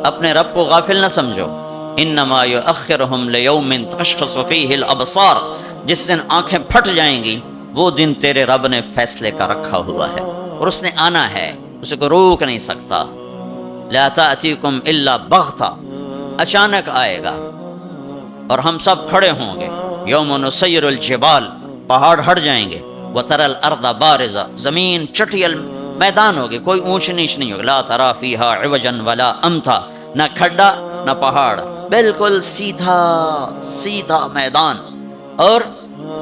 اپنے رب کو غافل نہ سمجھو. انما یؤخرہم لیوم تشخص فیہ الابصار، جس دن آنکھیں پھٹ جائیں گی وہ دن تیرے رب نے فیصلے کا رکھا ہوا ہے اور اس نے آنا ہے، اسے کوئی روک نہیں سکتا. لا تأتیکم الا بغتہ، اچانک آئے گا اور ہم سب کھڑے ہوں گے. یوم نسیر الجبال، پہاڑ ہٹ جائیں گے. وتری الارض بارزہ، زمین چٹیل میدان ہوگی، کوئی اونچ نیچ نہیں ہوگی. لا تری فیہا عوجا ولا امتا، نہ کھڈا نہ پہاڑ، بالکل سیدھا سیدھا میدان. اور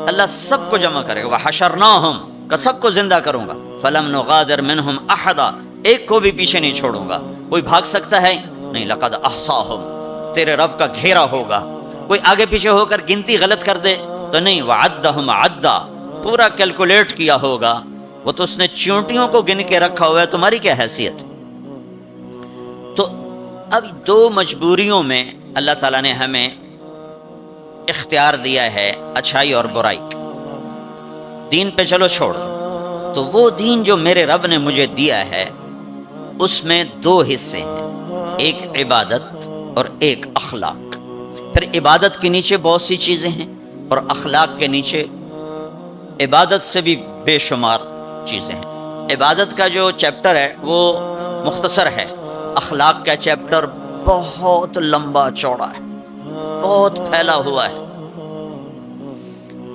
اللہ سب کو جمع کرے گا. وحشرناہم، کہ سب کو زندہ کروں گا. فلم نغادر منہم احدا، ایک کو بھی پیچھے نہیں چھوڑوں گا. کوئی بھاگ سکتا ہے؟ نہیں. لقد احصاہم، تیرے رب کا گھیرا ہوگا. کوئی آگے پیچھے ہو کر گنتی غلط کر دے تو نہیں. وعدہم عدا، پورا کیلکولیٹ کیا ہوگا. وہ تو اس نے چونٹیوں کو گن کے رکھا ہوا ہے، تمہاری کیا حیثیت. تو اب دو مجبوریوں میں اللہ تعالیٰ نے ہمیں اختیار دیا ہے، اچھائی اور برائی. دین پہ چلو چھوڑ دو. تو وہ دین جو میرے رب نے مجھے دیا ہے اس میں دو حصے ہیں، ایک عبادت اور ایک اخلاق. پھر عبادت کے نیچے بہت سی چیزیں ہیں اور اخلاق کے نیچے عبادت سے بھی بے شمار چیزیں ہیں. عبادت کا جو چیپٹر ہے وہ مختصر ہے، اخلاق کا چیپٹر بہت لمبا چوڑا ہے، بہت پھیلا ہوا ہے.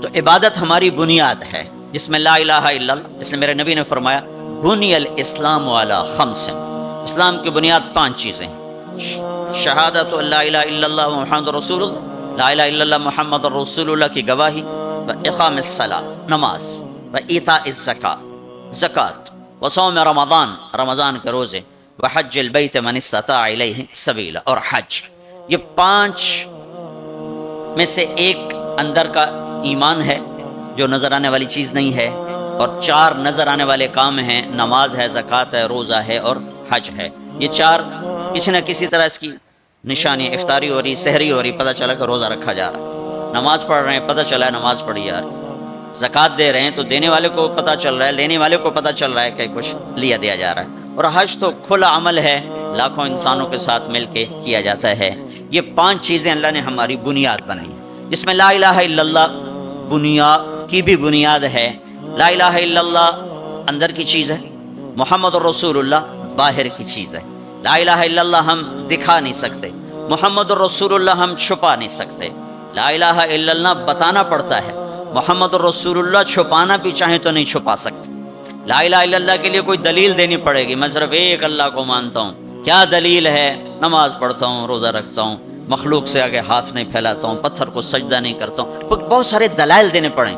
تو عبادت ہماری بنیاد ہے جس میں لا الہ الا اللہ، اس نے میرے نبی نے فرمایا بنی الاسلام علی خمس، اسلام کی بنیاد 5 چیزیں ہیں. شہادت لا الہ الا اللہ محمد رسول اللہ، لا الہ الا اللہ محمد رسول اللہ کی گواہی، و اقام الصلاۃ، نماز، و ایتاء الزکاۃ، زکوٰۃ، و صوم رمضان، رمضان کے روزے، و حج البیت من استطاع الیہ سبیلا، اور حج. یہ 5 میں سے ایک اندر کا ایمان ہے جو نظر آنے والی چیز نہیں ہے، اور 4 نظر آنے والے کام ہیں، نماز ہے، زکوٰۃ ہے، روزہ ہے اور حج ہے. یہ 4 کسی نہ کسی طرح اس کی نشانی، افطاری ہو رہی، سحری ہو رہی، پتہ چلا کہ روزہ رکھا جا رہا ہے. نماز پڑھ رہے ہیں، پتہ چلا ہے نماز پڑھی جا رہی. زکوٰۃ دے رہے ہیں تو دینے والے کو پتہ چل رہا ہے، لینے والے کو پتہ چل رہا ہے کہ کچھ لیا دیا جا رہا ہے. اور حج تو کھلا عمل ہے، لاکھوں انسانوں کے ساتھ مل کے کیا جاتا ہے. یہ 5 چیزیں اللہ نے ہماری بنیاد بنائی، جس میں لا الہ الا اللہ بنیاد کی بھی بنیاد ہے. لا الہ الا اللہ اندر کی چیز ہے، محمد الرسول اللہ باہر کی چیز ہے. لا الہ الا اللہ ہم دکھا نہیں سکتے، محمد الرسول اللہ ہم چھپا نہیں سکتے. لا الہ الا اللہ بتانا پڑتا ہے، محمد الرسول اللہ چھپانا بھی چاہیں تو نہیں چھپا سکتے. لا الہ الا اللہ کے لیے کوئی دلیل دینی پڑے گی. میں صرف ایک اللہ کو مانتا ہوں، کیا دلیل ہے؟ نماز پڑھتا ہوں، روزہ رکھتا ہوں، مخلوق سے آگے ہاتھ نہیں پھیلاتا ہوں، پتھر کو سجدہ نہیں کرتا ہوں. بہت سارے دلائل دینے پڑیں.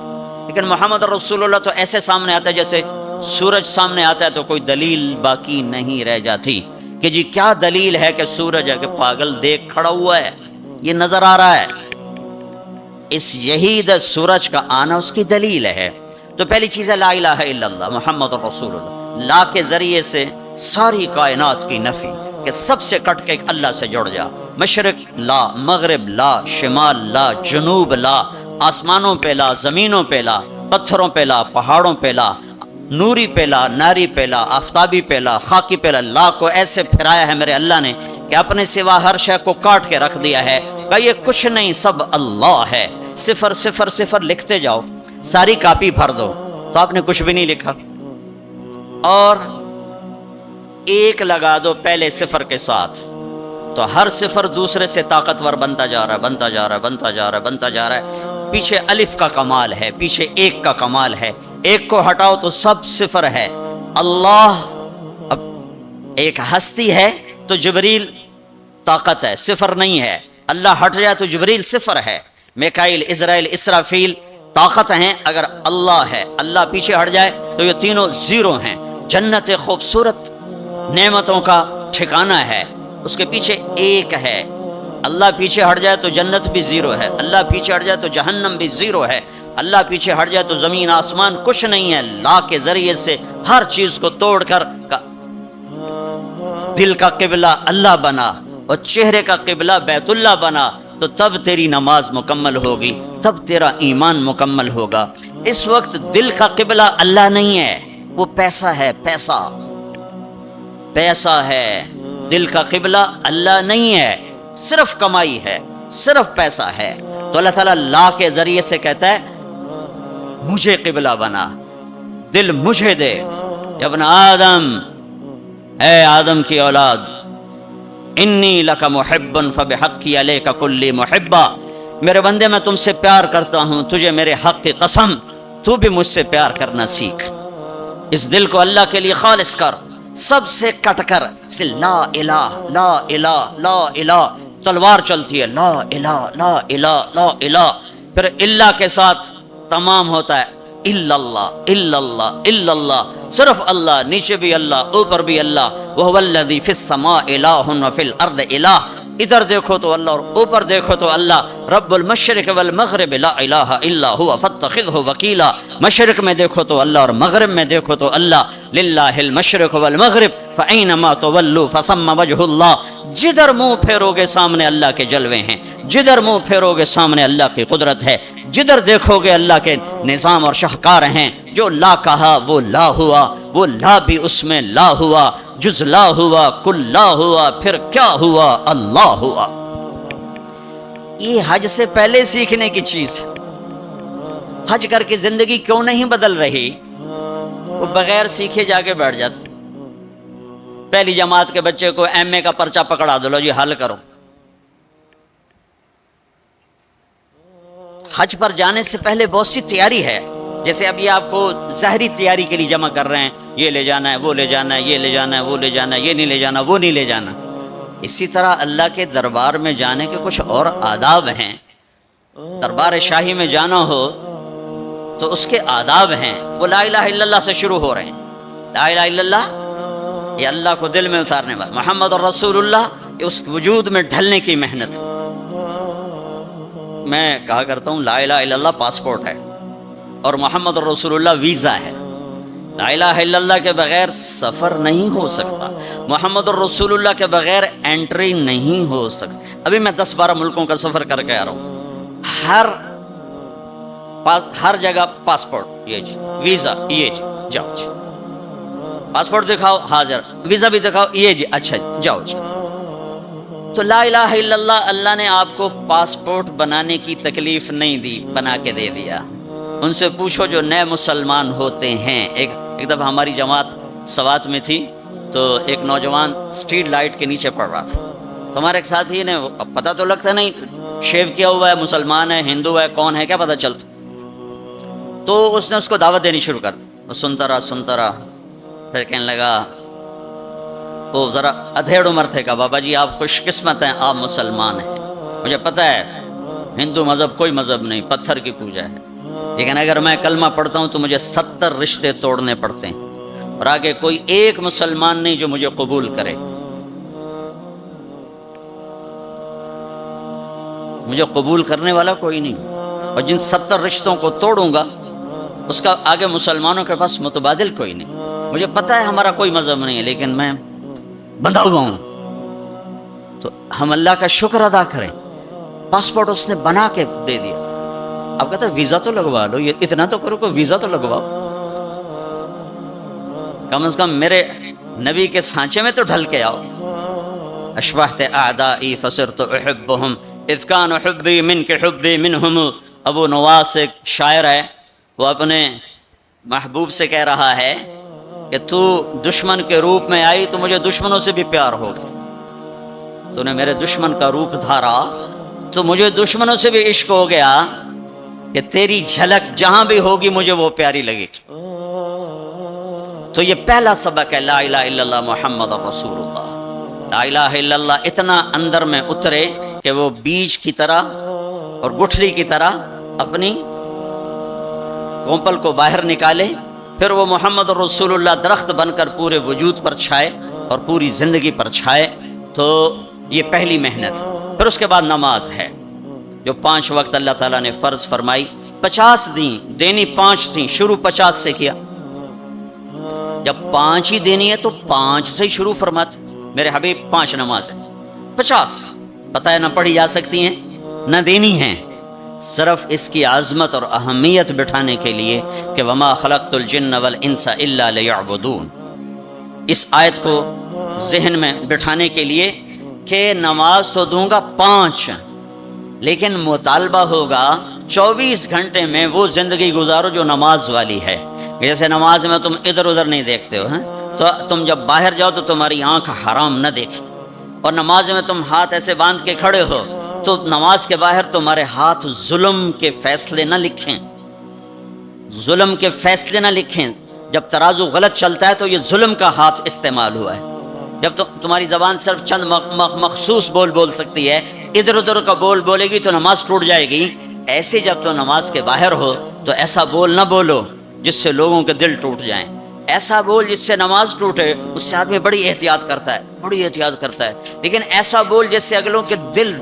لیکن محمد رسول اللہ تو ایسے سامنے آتا ہے جیسے سورج سامنے آتا ہے تو کوئی دلیل باقی نہیں رہ جاتی کہ جی کیا دلیل ہے کہ سورج ہے کہ پاگل دیکھ کھڑا ہوا ہے، یہ نظر آ رہا ہے. اس یہی سورج کا آنا اس کی دلیل ہے. تو پہلی چیز ہے لا الہ الا اللہ محمد رسول اللہ. لا کے ذریعے سے ساری کائنات کی نفی کہ سب سے کٹ کے اللہ سے جڑ جا. مشرق لا، مغرب لا، شمال لا، جنوب لا، آسمانوں پہ لا، زمینوں پہ لا، پتھروں پہ لا، پہاڑوں پہ لا، نوری پہ لا، ناری پہ لا، آفتابی پہ لا، خاکی پہ لا. لا کو ایسے پھرایا ہے میرے اللہ نے کہ اپنے سوا ہر شے کو کاٹ کے رکھ دیا ہے کہ یہ کچھ نہیں، سب اللہ ہے. 0 0 0 لکھتے جاؤ، ساری کاپی بھر دو تو آپ نے کچھ بھی نہیں لکھا. اور 1 لگا دو پہلے 0 کے ساتھ تو ہر 0 دوسرے سے طاقتور بنتا جا رہا ہے، بنتا جا رہا ہے، بنتا جا رہا ہے، بنتا جا رہا ہے. پیچھے الف کا کمال ہے، پیچھے 1 کا کمال ہے. 1 کو ہٹاؤ تو سب 0 ہے. اللہ اب ایک ہستی ہے تو جبریل طاقت ہے، 0 نہیں ہے. اللہ ہٹ جائے تو جبریل 0 ہے. میکائیل، اسرائیل، اسرافیل طاقت ہیں اگر اللہ ہے. اللہ پیچھے ہٹ جائے تو یہ تینوں 0 ہیں. جنت خوبصورت نعمتوں کا ٹھکانہ ہے، اس کے پیچھے 1 ہے. اللہ پیچھے ہٹ جائے تو جنت بھی 0 ہے، اللہ پیچھے ہٹ جائے تو جہنم بھی 0 ہے، اللہ پیچھے ہٹ جائے تو زمین آسمان کچھ نہیں ہے. لا کے ذریعے سے ہر چیز کو توڑ کر دل کا قبلہ اللہ بنا اور چہرے کا قبلہ بیت اللہ بنا تو تب تیری نماز مکمل ہوگی، تب تیرا ایمان مکمل ہوگا. اس وقت دل کا قبلہ اللہ نہیں ہے، وہ پیسہ ہے. پیسہ ہے. دل کا قبلہ اللہ نہیں ہے، صرف کمائی ہے، صرف پیسہ ہے، تو اللہ تعالیٰ لا کے ذریعے سے کہتا ہے مجھے قبلہ بنا، دل مجھے دے۔ یا ابن آدم، اے آدم کی اولاد، انی لک محب فبحقی علیک کلی محبہ، میرے بندے میں تم سے پیار کرتا ہوں، تجھے میرے حق کی قسم تو بھی مجھ سے پیار کرنا سیکھ۔ اس دل کو اللہ کے لیے خالص کر، سب سے کٹ کر، اس لا الہ لا الہ لا الہ، تلوار چلتی ہے لا الہ لا الہ لا الہ، پھر اللہ کے ساتھ تمام ہوتا ہے الا اللہ الا اللہ الا اللہ، صرف اللہ، نیچے بھی اللہ اوپر بھی اللہ، وہو الذی فی السماء الہ وفی الارض الہ، ادھر دیکھو تو اللہ اور اوپر دیکھو تو اللہ، رب المشرق والمغرب لا الہ الا هو فاتخذہ وکیلا، مشرق میں دیکھو تو اللہ اور مغرب میں دیکھو تو اللہ، للہ المشرق والمغرب فأینما تولوا فثم وجہ اللہ، جدھر منہ پھیرو گے سامنے اللہ کے جلوے ہیں، جدھر منہ پھیرو گے سامنے اللہ کی قدرت ہے، جدھر دیکھو گے اللہ کے نظام اور شاہکار ہیں، جو لا کہا وہ لا ہوا، وہ لا بھی اس میں لا ہوا، جز لا ہوا کل لا ہوا، پھر کیا ہوا اللہ ہوا۔ یہ حج سے پہلے سیکھنے کی چیز، حج کر کے زندگی کیوں نہیں بدل رہی؟ وہ بغیر سیکھے جا کے بیٹھ جاتے، پہلی جماعت کے بچے کو ایم اے کا پرچہ پکڑا دو، لو جی حل کرو۔ حج پر جانے سے پہلے بہت سی تیاری ہے، جیسے ابھی آپ کو ظاہری تیاری کے لیے جمع کر رہے ہیں، یہ لے جانا ہے وہ لے جانا ہے، یہ لے جانا ہے وہ لے جانا ہے، یہ نہیں لے جانا وہ نہیں لے جانا۔ اسی طرح اللہ کے دربار میں جانے کے کچھ اور آداب ہیں۔ دربار شاہی میں جانا ہو تو اس کے آداب ہیں، وہ لا الہ الا اللہ سے شروع ہو رہے ہیں۔ لا الہ الا اللہ یہ اللہ کو دل میں اتارنے والا، محمد الرسول اللہ یہ اس وجود میں ڈھلنے کی محنت۔ میں کہا کرتا ہوں لا الہ الا اللہ پاسپورٹ ہے اور محمد الرسول اللہ ویزا ہے۔ لا الہ الا اللہ کے بغیر سفر نہیں ہو سکتا، محمد الرسول اللہ کے بغیر انٹری نہیں ہو سکتی۔ ابھی میں 10-12 ملکوں کا سفر کر کے آ رہا ہوں، ہر جگہ پاسپورٹ، یہ جی ویزا، یہ جی جاؤ جی، پاسپورٹ دکھاؤ حاضر، ویزا بھی دکھاؤ، یہ جی اچھا جاؤ جی۔ تو لا الہ الا اللہ، اللہ نے آپ کو پاسپورٹ بنانے کی تکلیف نہیں دی، بنا کے دے دیا۔ ان سے پوچھو جو نئے مسلمان ہوتے ہیں۔ ایک دفعہ ہماری جماعت سوات میں تھی تو ایک نوجوان اسٹریٹ لائٹ کے نیچے پڑ رہا تھا، تو ہمارے ایک ساتھی نے، پتہ تو لگتا نہیں شیو کیا ہوا ہے، مسلمان ہے ہندو ہے کون ہے کیا پتہ چلتا، تو اس نے اس کو دعوت دینی شروع کر دی۔ وہ سنتا رہا، پھر کہنے لگا، وہ ذرا ادھیڑ عمر تھے، کہا بابا جی آپ خوش قسمت ہیں، آپ مسلمان ہیں، مجھے پتہ ہے ہندو مذہب کوئی مذہب نہیں، پتھر کی پوجا ہے، لیکن اگر میں کلمہ پڑھتا ہوں تو مجھے 70 رشتے توڑنے پڑتے ہیں، اور آگے کوئی ایک مسلمان نہیں جو مجھے قبول کرے، مجھے قبول کرنے والا کوئی نہیں، اور جن 70 رشتوں کو توڑوں گا اس کا آگے مسلمانوں کے پاس متبادل کوئی نہیں۔ مجھے پتہ ہے ہمارا کوئی مذہب نہیں ہے لیکن میں بندھا ہوا ہوں۔ تو ہم اللہ کا شکر ادا کریں، پاسپورٹ اس نے بنا کے دے دیا۔ اب کہتا ہے ویزا تو لگوا لو، یہ اتنا تو کرو کہ ویزا تو لگواؤ، کم از کم میرے نبی کے سانچے میں تو ڈھل کے آؤ۔ اشبہت اعدائی فصرت احبہم اذ کان حبی منک حبی منہم۔ ابو نواس ایک شاعر ہے، وہ اپنے محبوب سے کہہ رہا ہے کہ تو دشمن کے روپ میں آئی تو مجھے دشمنوں سے بھی پیار ہو گیا، تو نے میرے دشمن کا روپ دھارا تو مجھے دشمنوں سے بھی عشق ہو گیا، کہ تیری جھلک جہاں بھی ہوگی مجھے وہ پیاری لگے گی۔ تو یہ پہلا سبق ہے لا الہ الا اللہ محمد رسول اللہ۔ لا الہ الا اللہ اتنا اندر میں اترے کہ وہ بیج کی طرح اور گٹھلی کی طرح اپنی کونپل کو باہر نکالے، پھر وہ محمد رسول اللہ درخت بن کر پورے وجود پر چھائے اور پوری زندگی پر چھائے۔ تو یہ پہلی محنت۔ پھر اس کے بعد نماز ہے جو 5 وقت اللہ تعالیٰ نے فرض فرمائی، 50 دینی 5 تھیں، شروع 50 سے کیا۔ جب 5 ہی دینی ہے تو 5 سے ہی شروع فرماتے، میرے حبیب 5 نماز ہیں، 50 پتہ ہے نہ پڑھی جا سکتی ہیں نہ دینی ہیں، صرف اس کی عظمت اور اہمیت بٹھانے کے لیے کہ وما خلقت الجن والانس الا لیعبدون۔ اس آیت کو ذہن میں بٹھانے کے لیے کہ نماز تو دوں گا 5، لیکن مطالبہ ہوگا 24 گھنٹے میں وہ زندگی گزارو جو نماز والی ہے. جیسے نماز میں تم ادھر ادھر نہیں دیکھتے ہو، تو تم جب باہر جاؤ تو تمہاری آنکھ حرام نہ دیکھے، اور نماز میں تم ہاتھ ایسے باندھ کے کھڑے ہو تو نماز کے باہر تمہارے ہاتھ ظلم کے فیصلے نہ لکھیں، ظلم کے فیصلے نہ لکھیں. جب ترازو غلط چلتا ہے تو یہ ظلم کا ہاتھ استعمال ہوا ہے. جب تمہاری زبان صرف چند مخصوص بول سکتی ہے، ادھر ادھر کا بولے گی تو نماز ٹوٹ جائے گی. ایسے جب تو نماز کے باہر ہو تو ایسا بول نہ بولو جس سے لوگوں کے دل ٹوٹ جائیں. ایسا بول جس سے نماز ٹوٹے، اس سے آدمی بڑی احتیاط کرتا ہے. لیکن ایسا بول جس سے اگلوں کے دل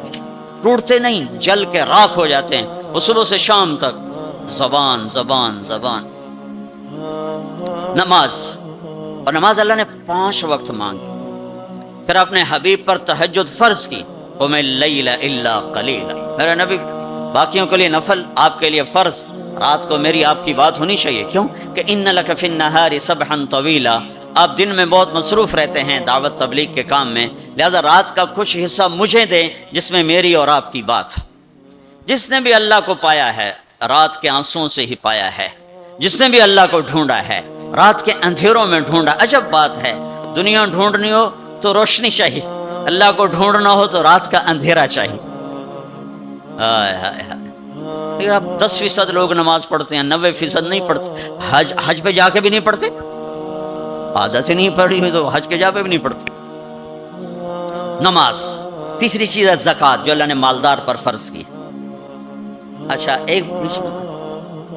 ٹوٹتے نہیں، جل کے راکھ ہو جاتے ہیں. وہ صبح سے شام تک زبان زبان زبان. نماز، اور نماز اللہ نے 5 وقت مانگی. پھر اپنے حبیب پر تہجد فرض کی، قم اللیل الا قلیلا. میرا نبی باقیوں کے لیے نفل، آپ کے لیے فرض. رات کو میری آپ کی بات ہونی چاہیے. کیوں کہ ان لک فی النہار سبحا طویلا، آپ دن میں بہت مصروف رہتے ہیں دعوت تبلیغ کے کام میں، لہذا رات کا کچھ حصہ مجھے دیں جس میں میری اور آپ کی بات. جس نے بھی اللہ کو پایا ہے رات کے آنسوؤں سے ہی پایا ہے. جس نے بھی اللہ کو ڈھونڈا ہے رات کے اندھیروں میں ڈھونڈا. عجب بات ہے، دنیا ڈھونڈنی ہو تو روشنی چاہیے، اللہ کو ڈھونڈنا ہو تو رات کا اندھیرا چاہیے. ہائے آپ 10% لوگ نماز پڑھتے ہیں، 90% نہیں پڑھتے. حج پہ جا کے بھی نہیں پڑھتے، عادت ہی نہیں پڑھی ہوئی تو حج کے جا پہ بھی نہیں پڑھتے. نماز. تیسری چیز ہے زکوٰۃ، جو اللہ نے مالدار پر فرض کی. اچھا ایک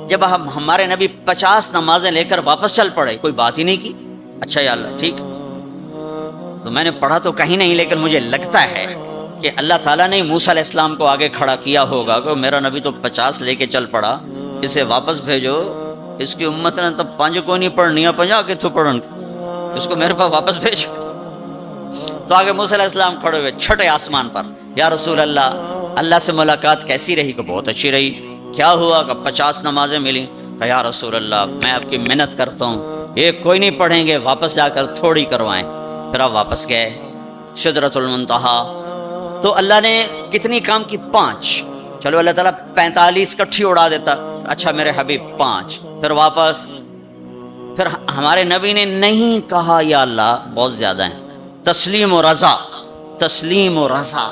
جب ہمارے نبی 50 نمازیں لے کر واپس چل پڑے، کوئی بات ہی نہیں کی. اچھا یا اللہ ٹھیک، تو میں نے پڑھا تو کہیں نہیں، لیکن مجھے لگتا ہے کہ اللہ تعالیٰ نے موسیٰ علیہ السلام کو آگے کھڑا کیا ہوگا کہ میرا نبی تو 50 لے کے چل پڑا، اسے واپس بھیجو. اس کی امت نے تو 5 کو نہیں پڑھنی ہے، 50 کے تو پڑھن، اس کو میرے پاس واپس بھیجو. تو آگے موسیٰ علیہ السلام کھڑے ہوئے چھٹے آسمان پر، یا رسول اللہ سے ملاقات کیسی رہی؟ کہ بہت اچھی رہی. کیا ہوا؟ کہ 50 نمازیں ملی. کہ یا رسول اللہ میں آپ کی محنت کرتا ہوں، ایک کوئی نہیں پڑھیں گے، واپس جا کر تھوڑی کروائیں. پھر آپ واپس گئے سدرۃ المنتہا. تو اللہ نے کتنی کام کی؟ 5. چلو اللہ تعالیٰ 45 کٹھی اڑا دیتا. اچھا میرے حبیب 5. پھر واپس. پھر ہمارے نبی نے نہیں کہا یا اللہ بہت زیادہ ہیں. تسلیم و رضا، تسلیم و رضا.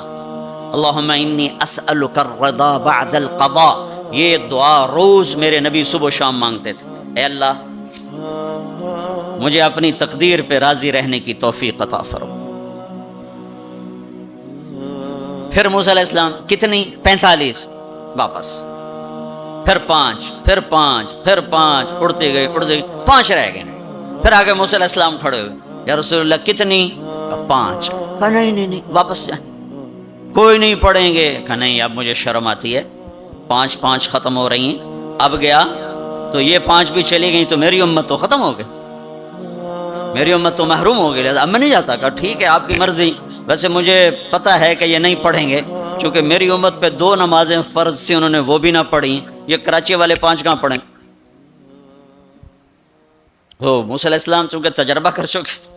اللہم انی اسألک الرضا بعد القضاء. یہ دعا روز میرے نبی صبح و شام مانگتے تھے. اے اللہ مجھے اپنی تقدیر پہ راضی رہنے کی توفیق عطا فرما. پھر موسیٰ علیہ السلام کتنی؟ 45. واپس. پھر 5، پھر 5، پھر 5. اڑتے گئے 5 رہ گئے. پھر آگے موسیٰ علیہ السلام کھڑے ہوئے، یا رسول اللہ کتنی؟ 5. نہیں واپس جائیں، کوئی نہیں پڑھیں گے. کہ نہیں اب مجھے شرم آتی ہے، 5 ختم ہو رہی ہیں. اب گیا تو یہ 5 بھی چلی گئیں تو میری امت تو ختم ہو گئی، میری امت تو محروم ہو گئی. اب میں نہیں جاتا. کہ ٹھیک ہے آپ کی مرضی، ویسے مجھے پتہ ہے کہ یہ نہیں پڑھیں گے، چونکہ میری امت پہ 2 نمازیں فرض تھیں، انہوں نے وہ بھی نہ پڑھی. یہ کراچی والے 5 کہاں پڑھیں؟ موسیٰ علیہ السلام چونکہ تجربہ کر چکے تھے،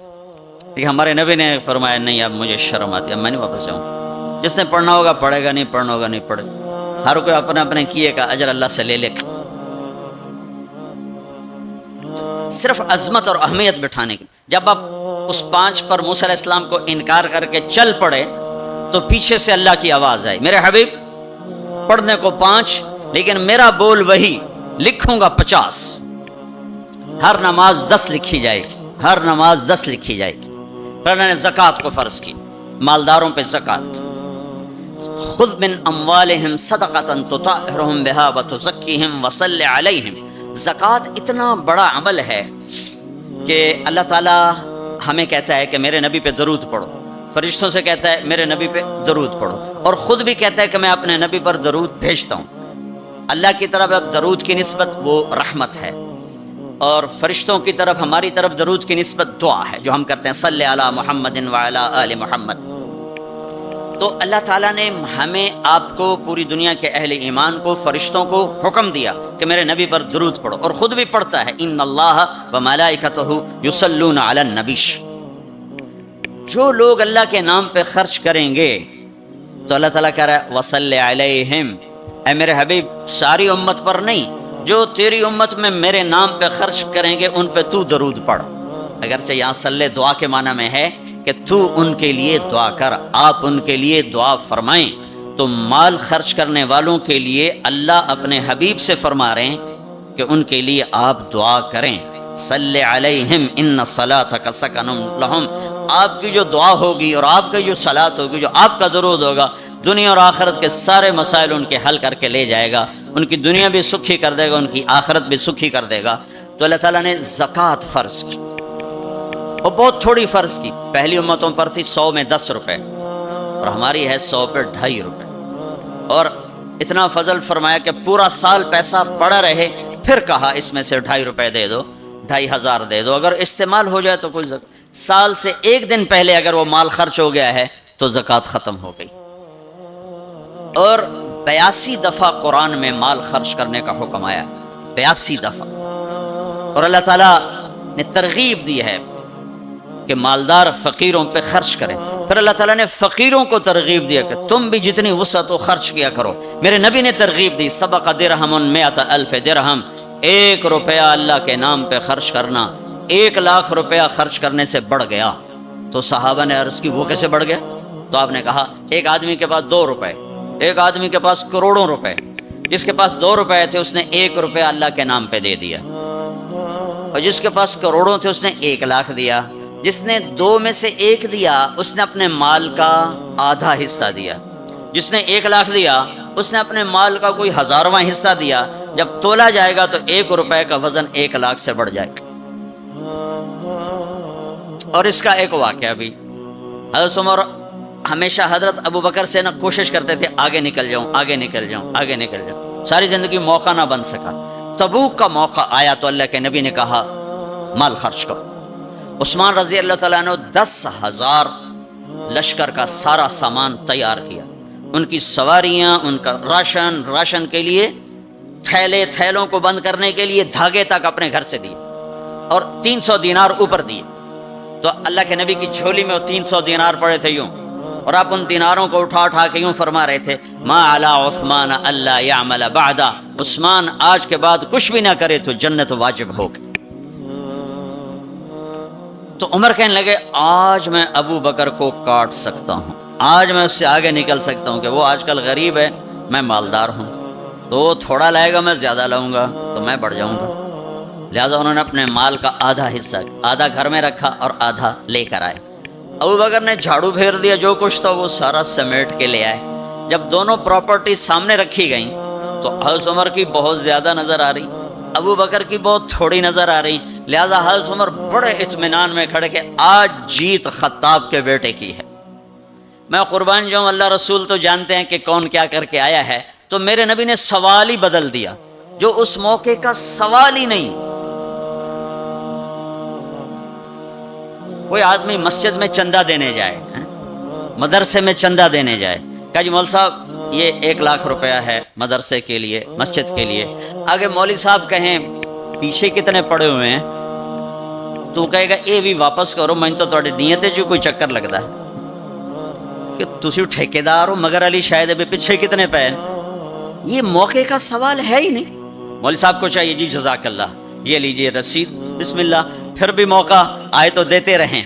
لیکن ہمارے نبی نے فرمایا نہیں اب مجھے شرم آتی ہے، اب میں نہیں واپس جاؤں. جس نے پڑھنا ہوگا پڑھے گا، نہیں پڑھنا ہوگا نہیں پڑھے. ہر کوئی اپنے اپنے کیے کا اجر اللہ سے لے لے. صرف عظمت اور اہمیت بٹھانے کی. جب آپ اس 5 پر موسیٰ علیہ السلام کو انکار کر کے چل پڑے تو پیچھے سے اللہ کی آواز آئی، میرے حبیب پڑھنے کو 5 لیکن میرا بول وہی، لکھوں گا 50. ہر نماز 10 لکھی جائے گی، ہر نماز 10 لکھی جائے گی. پھر اللہ نے زکوٰۃ کو فرض کی، مالداروں پہ زکوٰۃ. خذ من اموالہم صدقۃ تطہرہم بہا وتزکیہم وصلی علیہم. زکوٰۃ اتنا بڑا عمل ہے کہ اللہ تعالیٰ ہمیں کہتا ہے کہ میرے نبی پہ درود پڑھو، فرشتوں سے کہتا ہے میرے نبی پہ درود پڑھو، اور خود بھی کہتا ہے کہ میں اپنے نبی پر درود بھیجتا ہوں. اللہ کی طرف درود کی نسبت وہ رحمت ہے، اور فرشتوں کی طرف ہماری طرف درود کی نسبت دعا ہے جو ہم کرتے ہیں، صلی علی محمد وعلی آل محمد. تو اللہ تعالیٰ نے ہمیں آپ کو پوری دنیا کے اہل ایمان کو فرشتوں کو حکم دیا کہ میرے نبی پر درود پڑھو، اور خود بھی پڑھتا ہے ان اللہ وملائکتہ یصلون علی النبی. جو لوگ اللہ کے نام پہ خرچ کریں گے تو اللہ تعالیٰ کہہ رہا ہے وصلی علیہم، اے میرے حبیب ساری امت پر نہیں، جو تیری امت میں میرے نام پہ خرچ کریں گے ان پہ تو درود پڑھ۔ اگرچہ یہاں صلی دعا کے معنی میں ہے کہ تو ان کے لیے دعا کر، آپ ان کے لیے دعا فرمائیں۔ تو مال خرچ کرنے والوں کے لیے اللہ اپنے حبیب سے فرما رہے ہیں کہ ان کے لیے آپ دعا کریں، صلی علیہم ان صلاتک سکن لہم۔ آپ کی جو دعا ہوگی اور آپ کی جو صلات ہوگی، جو آپ کا درود ہوگا، دنیا اور آخرت کے سارے مسائل ان کے حل کر کے لے جائے گا، ان کی دنیا بھی سکھی کر دے گا، ان کی آخرت بھی سکھی کر دے گا۔ تو اللہ تعالیٰ نے زکوٰۃ فرض کی، وہ بہت تھوڑی فرض کی، پہلی امتوں پر تھی 100 میں 10 روپے، اور ہماری ہے 100 پہ 2.5 روپے، اور اتنا فضل فرمایا کہ پورا سال پیسہ پڑا رہے، پھر کہا اس میں سے 2.5 روپے دے دو، 2,500 دے دو، اگر استعمال ہو جائے تو کوئی سال سے ایک دن پہلے اگر وہ مال خرچ ہو گیا ہے تو زکوٰۃ ختم ہو گئی۔ اور 82 دفعہ قرآن میں مال خرچ کرنے کا حکم آیا، 82 دفعہ، اور اللہ تعالیٰ نے ترغیب دی ہے کہ مالدار فقیروں پہ خرچ کریں۔ پھر اللہ تعالیٰ نے فقیروں کو ترغیب دیا کہ تم بھی جتنی وسعت ہو خرچ کیا کرو۔ میرے نبی نے ترغیب دی، سبق درہم 100,000 درہم، 1 روپیہ اللہ کے نام پہ خرچ کرنا 1 لاکھ روپیہ خرچ کرنے سے بڑھ گیا۔ تو صحابہ نے عرض کی وہ کیسے بڑھ گیا؟ تو آپ نے کہا ایک آدمی کے پاس 2 روپے، ایک آدمی کے پاس کروڑوں روپے، جس کے پاس 2 روپے تھے اس نے 1 روپیہ اللہ کے نام پہ دے دیا، اور جس کے پاس کروڑوں تھے اس نے 1 لاکھ دیا۔ جس نے 2 میں سے 1 دیا اس نے اپنے مال کا آدھا حصہ دیا، جس نے 1 لاکھ دیا اس نے اپنے مال کا کوئی 1000واں حصہ دیا۔ جب تولا جائے گا تو 1 روپے کا وزن 1 لاکھ سے بڑھ جائے گا۔ اور اس کا ایک واقعہ بھی، حضرت عمر ہمیشہ حضرت ابو بکر سے کوشش کرتے تھے آگے نکل جاؤں، آگے نکل جاؤں، آگے نکل جاؤں، ساری زندگی موقع نہ بن سکا۔ تبوک کا موقع آیا تو اللہ کے نبی نے کہا مال خرچ کرو۔ عثمان رضی اللہ تعالیٰ عنہ 10,000 لشکر کا سارا سامان تیار کیا، ان کی سواریاں، ان کا راشن کے لیے تھیلوں کو بند کرنے کے لیے دھاگے تک اپنے گھر سے دیے، اور 300 دینار اوپر دیے۔ تو اللہ کے نبی کی جھولی میں وہ 300 دینار پڑے تھے یوں، اور آپ ان دیناروں کو اٹھا کے یوں فرما رہے تھے ما علی عثمان اللہ یعمل بعدا، عثمان آج کے بعد کچھ بھی نہ کرے تو جنت واجب ہوگی۔ تو عمر کہنے لگے آج میں ابو بکر کو کاٹ سکتا ہوں، آج میں اس سے آگے نکل سکتا ہوں کہ وہ آج کل غریب ہے، میں مالدار ہوں، تو وہ تھوڑا لائے گا میں زیادہ لاؤں گا تو میں بڑھ جاؤں گا۔ لہٰذا انہوں نے اپنے مال کا آدھا حصہ، آدھا گھر میں رکھا اور آدھا لے کر آئے۔ ابو بکر نے جھاڑو پھیر دیا، جو کچھ تھا وہ سارا سمیٹ کے لے آئے۔ جب دونوں پراپرٹی سامنے رکھی گئیں تو حضرت عمر کی بہت زیادہ نظر آ رہی، ابو بکر کی بہت تھوڑی نظر آ رہی، لہٰذا حضرت عمر بڑے اطمینان میں کھڑے کہ آج جیت خطاب کے بیٹے کی ہے۔ میں قربان جاؤں، اللہ رسول تو جانتے ہیں کہ کون کیا کر کے آیا ہے، تو میرے نبی نے سوال ہی بدل دیا جو اس موقع کا سوال ہی نہیں۔ کوئی آدمی مسجد میں چندہ دینے جائے، مدرسے میں چندہ دینے جائے، کہا جی مول صاحب یہ 1 لاکھ روپیہ ہے مدرسے کے لیے، مسجد کے لیے۔ آگے مولوی صاحب کہیں پیچھے کتنے پڑے ہوئے ہیں، تو کہے گا اے بھی واپس کرو، میں تو تھوڑی نیت ہے جو کوئی چکر لگتا ہے کہ تسی ٹھیکیدار ہو، مگر علی شاید ابھی پیچھے کتنے پے ہیں۔ یہ موقع کا سوال ہے ہی نہیں۔ مولوی صاحب کو چاہیے جی جزاک اللہ، یہ لیجئے رسید، بسم اللہ، پھر بھی موقع آئے تو دیتے رہیں۔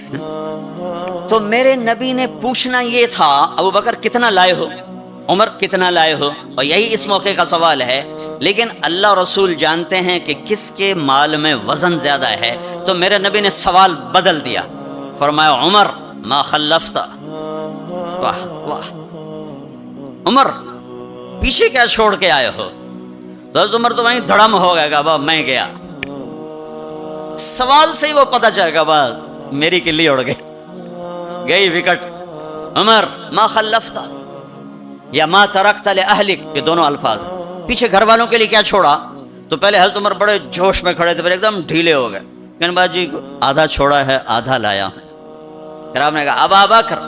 تو میرے نبی نے پوچھنا یہ تھا ابو بکر کتنا لائے ہو، عمر کتنا لائے ہو، اور یہی اس موقع کا سوال ہے۔ لیکن اللہ رسول جانتے ہیں کہ کس کے مال میں وزن زیادہ ہے، تو میرے نبی نے سوال بدل دیا، فرمایا عمر ما خلفت، واہ واہ عمر پیچھے کیا چھوڑ کے آئے ہو؟ تو حضرت عمر تو وہیں دھڑم ہو گیا گا، با میں گیا، سوال سے ہی وہ پتہ چل گا، با میری کلی اڑ گئی وکٹ۔ عمر ما خلفت یا ما ترکت لأہلک، یہ دونوں الفاظ ہیں۔ پیچھے گھر والوں کے لیے کیا چھوڑا؟ تو پہلے حضرت عمر بڑے جوش میں کھڑے تھے، پھر ایک دم ڈھیلے ہو گئے، کہنے باجی آدھا چھوڑا ہے آدھا لایا ہوں۔ پھر آپ نے کہا ابا بکر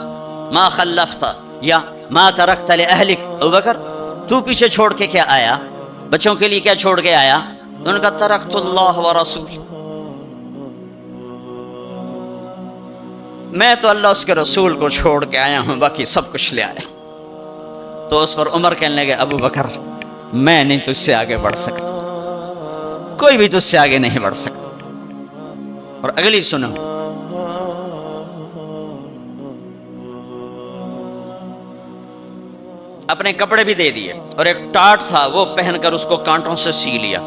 ما خلفت یا ما ترکت لأہلک، ابو بکر تو پیچھے چھوڑ کے کیا آیا، بچوں کے لیے کیا چھوڑ کے آیا؟ تو انہوں نے کہا ترکت اللہ و رسول، میں تو اللہ اس کے رسول کو چھوڑ کے آیا ہوں، باقی سب کچھ لے آیا۔ تو اس پر عمر کہنے لگے ابو بکر میں نہیں تجھ سے آگے بڑھ سکتا، کوئی بھی تجھ سے آگے نہیں بڑھ سکتا۔ اور اگلی سنو، اپنے کپڑے بھی دے دیے اور ایک ٹاٹ تھا وہ پہن کر اس کو کانٹوں سے سی لیا۔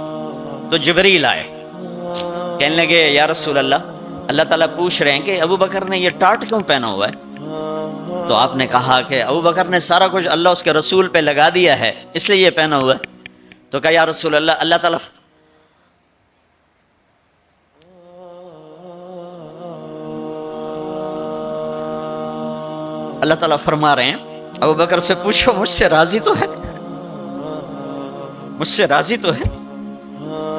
تو جبریل آئے، کہنے لگے یا رسول اللہ، اللہ تعالیٰ پوچھ رہے ہیں کہ ابو بکر نے یہ ٹاٹ کیوں پہنا ہوا ہے؟ تو آپ نے کہا کہ ابو بکر نے سارا کچھ اللہ اس کے رسول پہ لگا دیا ہے اس لیے یہ پہنا ہوا ہے۔ تو کہا یا رسول اللہ، اللہ تعالیٰ اللہ تعالیٰ فرما رہے ہیں ابو بکر سے پوچھو مجھ سے راضی تو ہے، مجھ سے راضی تو ہے،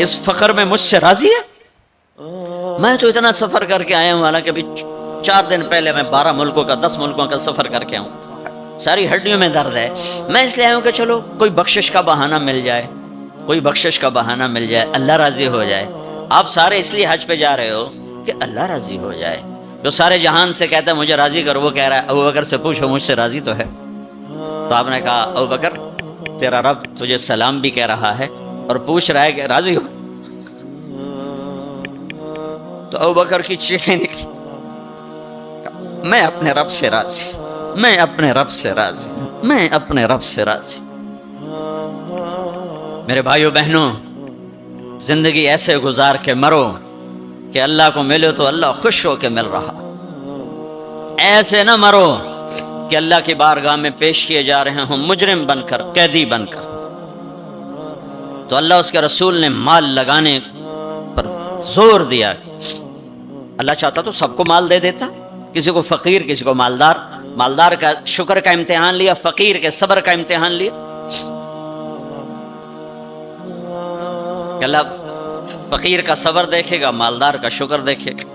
اس فقر میں مجھ سے راضی ہے؟ میں تو اتنا سفر کر کے آیا ہوں، حالانکہ ابھی 4 دن پہلے میں 12 ملکوں کا 10 ملکوں کا سفر کر کے آؤں، ساری ہڈیوں میں درد ہے، میں اس لیے آیا ہوں کہ چلو کوئی بخشش کا بہانہ مل جائے، کوئی بخشش کا بہانہ مل جائے، اللہ راضی ہو جائے۔ آپ سارے اس لیے حج پہ جا رہے ہو کہ اللہ راضی ہو جائے۔ جو سارے جہان سے کہتا ہے مجھے راضی کر، وہ کہہ رہا ہے ابو بکر سے پوچھو مجھ سے راضی تو ہے۔ تو آپ نے کہا ابو بکر تیرا رب تجھے سلام بھی کہہ رہا ہے اور پوچھ رہا ہے کہ راضی ہو؟ تو ابو بکر کی چیخیں نکلی، میں اپنے رب سے راضی، میں اپنے رب سے راضی، میں اپنے رب سے راضی۔ میرے بھائیو بہنوں، زندگی ایسے گزار کے مرو کہ اللہ کو ملے تو اللہ خوش ہو کے مل رہا، ایسے نہ مرو کہ اللہ کی بارگاہ میں پیش کیے جا رہے ہوں مجرم بن کر، قیدی بن کر۔ تو اللہ اس کے رسول نے مال لگانے پر زور دیا۔ اللہ چاہتا تو سب کو مال دے دیتا، کسی کو فقیر کسی کو مالدار، مالدار کا شکر کا امتحان لیا، فقیر کے صبر کا امتحان لیا کہ اللہ فقیر کا صبر دیکھے گا، مالدار کا شکر دیکھے گا۔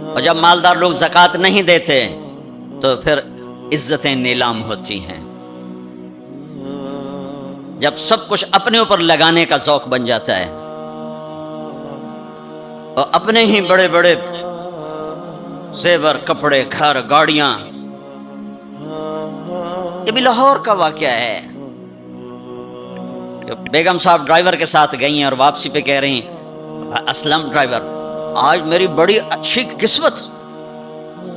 اور جب مالدار لوگ زکوٰۃ نہیں دیتے تو پھر عزتیں نیلام ہوتی ہیں۔ جب سب کچھ اپنے اوپر لگانے کا ذوق بن جاتا ہے اور اپنے ہی بڑے بڑے زیور، کپڑے، گھر، گاڑیاں۔ یہ بھی لاہور کا واقعہ ہے۔ بیگم صاحب ڈرائیور کے ساتھ گئی ہیں اور واپسی پہ کہہ رہی ہیں اسلم ڈرائیور آج میری بڑی اچھی قسمت،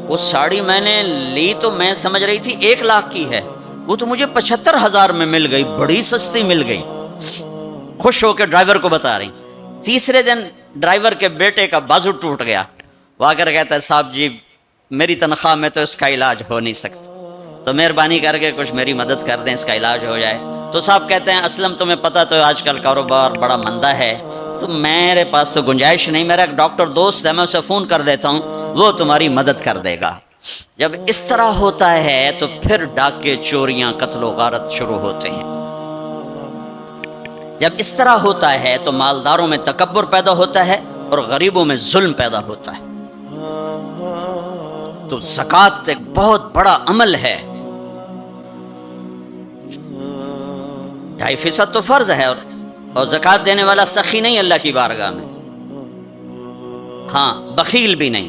وہ ساڑی میں نے لی تو میں سمجھ رہی تھی 1 لاکھ کی ہے، وہ تو مجھے 75,000 میں مل گئی، بڑی سستی مل گئی۔ خوش ہو کے ڈرائیور کو بتا رہی۔ تیسرے دن ڈرائیور کے بیٹے کا بازو ٹوٹ گیا، وہ آ کر کہتا ہے صاحب جی میری تنخواہ میں تو اس کا علاج ہو نہیں سکتا، تو مہربانی کر کے کچھ میری مدد کر دیں، اس کا علاج ہو جائے۔ تو صاحب کہتے ہیں اسلم تمہیں پتہ تو آج کل کاروبار بڑا مندہ ہے، تو میرے پاس تو گنجائش نہیں، میرا ایک ڈاکٹر دوست ہے میں اسے فون کر دیتا ہوں، وہ تمہاری مدد کر دے گا۔ جب اس طرح ہوتا ہے تو پھر ڈاکے، چوریاں، قتل و غارت شروع ہوتے ہیں۔ جب اس طرح ہوتا ہے تو مالداروں میں تکبر پیدا ہوتا ہے اور غریبوں میں ظلم پیدا ہوتا ہے۔ تو زکوٰۃ ایک بہت بڑا عمل ہے، 2.5% تو فرض ہے، اور زکوٰۃ دینے والا سخی نہیں اللہ کی بارگاہ میں، ہاں بخیل بھی نہیں،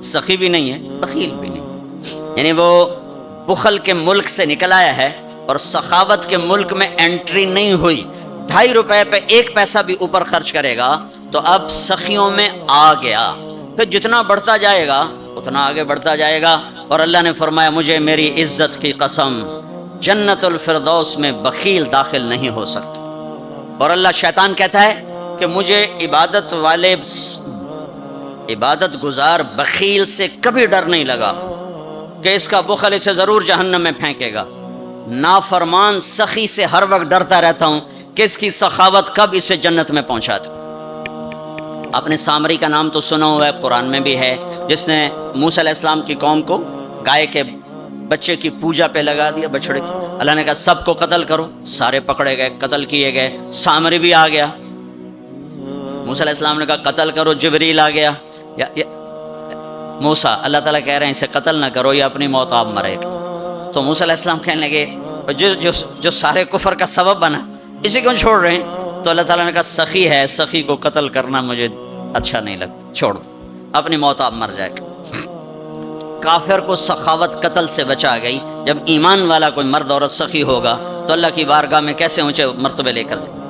سخی بھی نہیں ہے، بخیل بھی نہیں، یعنی وہ بخل کے ملک سے نکل آیا ہے اور سخاوت کے ملک میں انٹری نہیں ہوئی۔ 2.5 روپے پہ 1 پیسہ بھی اوپر خرچ کرے گا تو اب سخیوں میں آ گیا، پھر جتنا بڑھتا جائے گا اتنا آگے بڑھتا جائے گا۔ اور اللہ نے فرمایا مجھے میری عزت کی قسم جنت الفردوس میں بخیل داخل نہیں ہو سکتا۔ اور اللہ شیطان کہتا ہے کہ مجھے عبادت گزار بخیل سے کبھی ڈر نہیں لگا کہ اس کا بخل اسے ضرور جہنم میں پھینکے گا۔ نافرمان سخی سے ہر وقت ڈرتا رہتا ہوں کہ اس کی سخاوت کب اسے جنت میں پہنچاتی۔ آپ نے سامری کا نام تو سنا ہوا ہے، قرآن میں بھی ہے، جس نے موسیٰ علیہ السلام کی قوم کو گائے کے بچے کی پوجا پہ لگا دیا، بچڑے کی۔ اللہ نے کہا سب کو قتل کرو، سارے پکڑے گئے، قتل کیے گئے، سامری بھی آ گیا۔ موسیٰ علیہ السلام نے کہا قتل کرو، جبریل آ گیا۔ موسیٰ اللہ تعالیٰ کہہ رہے ہیں اسے قتل نہ کرو، یہ اپنی موت آپ مرے گا۔ تو موسیٰ علیہ السلام کہنے لگے جو سارے کفر کا سبب بنا اسے کیوں چھوڑ رہے ہیں؟ تو اللہ تعالیٰ نے کہا سخی ہے، سخی کو قتل کرنا مجھے اچھا نہیں لگتا، چھوڑ دو، اپنی موت آپ مر جائے گا۔ کافر کو سخاوت قتل سے بچا گئی، جب ایمان والا کوئی مرد عورت سخی ہوگا تو اللہ کی بارگاہ میں کیسے اونچے مرتبے لے کر جائے۔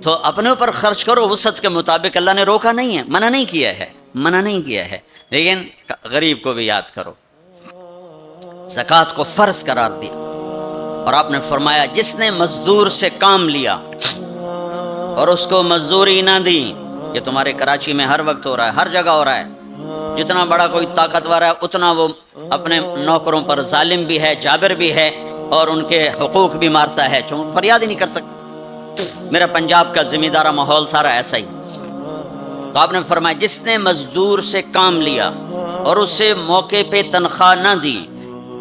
تو اپنے اوپر خرچ کرو وسعت کے مطابق، اللہ نے روکا نہیں ہے، منع نہیں کیا ہے، لیکن غریب کو بھی یاد کرو۔ زکوٰۃ کو فرض قرار دیا، اور آپ نے فرمایا جس نے مزدور سے کام لیا اور اس کو مزدوری نہ دی، یہ تمہارے کراچی میں ہر وقت ہو رہا ہے، ہر جگہ ہو رہا ہے، جتنا بڑا کوئی طاقتور ہے اتنا وہ اپنے نوکروں پر ظالم بھی ہے، جابر بھی ہے، اور ان کے حقوق بھی مارتا ہے، چون فریاد ہی نہیں کر سکتا۔ میرا پنجاب کا زمیندارہ ماحول سارا ایسا ہی۔ تو آپ نے فرمایا جس نے مزدور سے کام لیا اور اسے موقع پہ تنخواہ نہ دی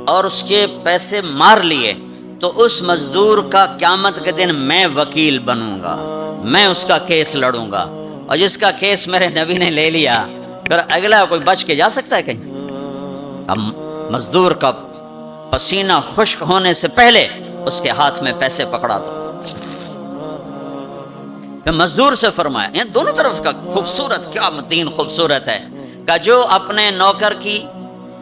اور اس کے پیسے مار لیے، تو اس مزدور کا قیامت کے دن میں وکیل بنوں گا، میں اس کا کیس لڑوں گا، اور جس کا کیس میرے نبی نے لے لیا پھر اگلا کوئی بچ کے جا سکتا ہے کہیں؟ اب مزدور کا پسینہ خشک ہونے سے پہلے اس کے ہاتھ میں پیسے پکڑا دو۔ مزدور سے فرمایا، یہ دونوں طرف کا خوبصورت، کیا دین خوبصورت ہے، کہ جو اپنے نوکر کی،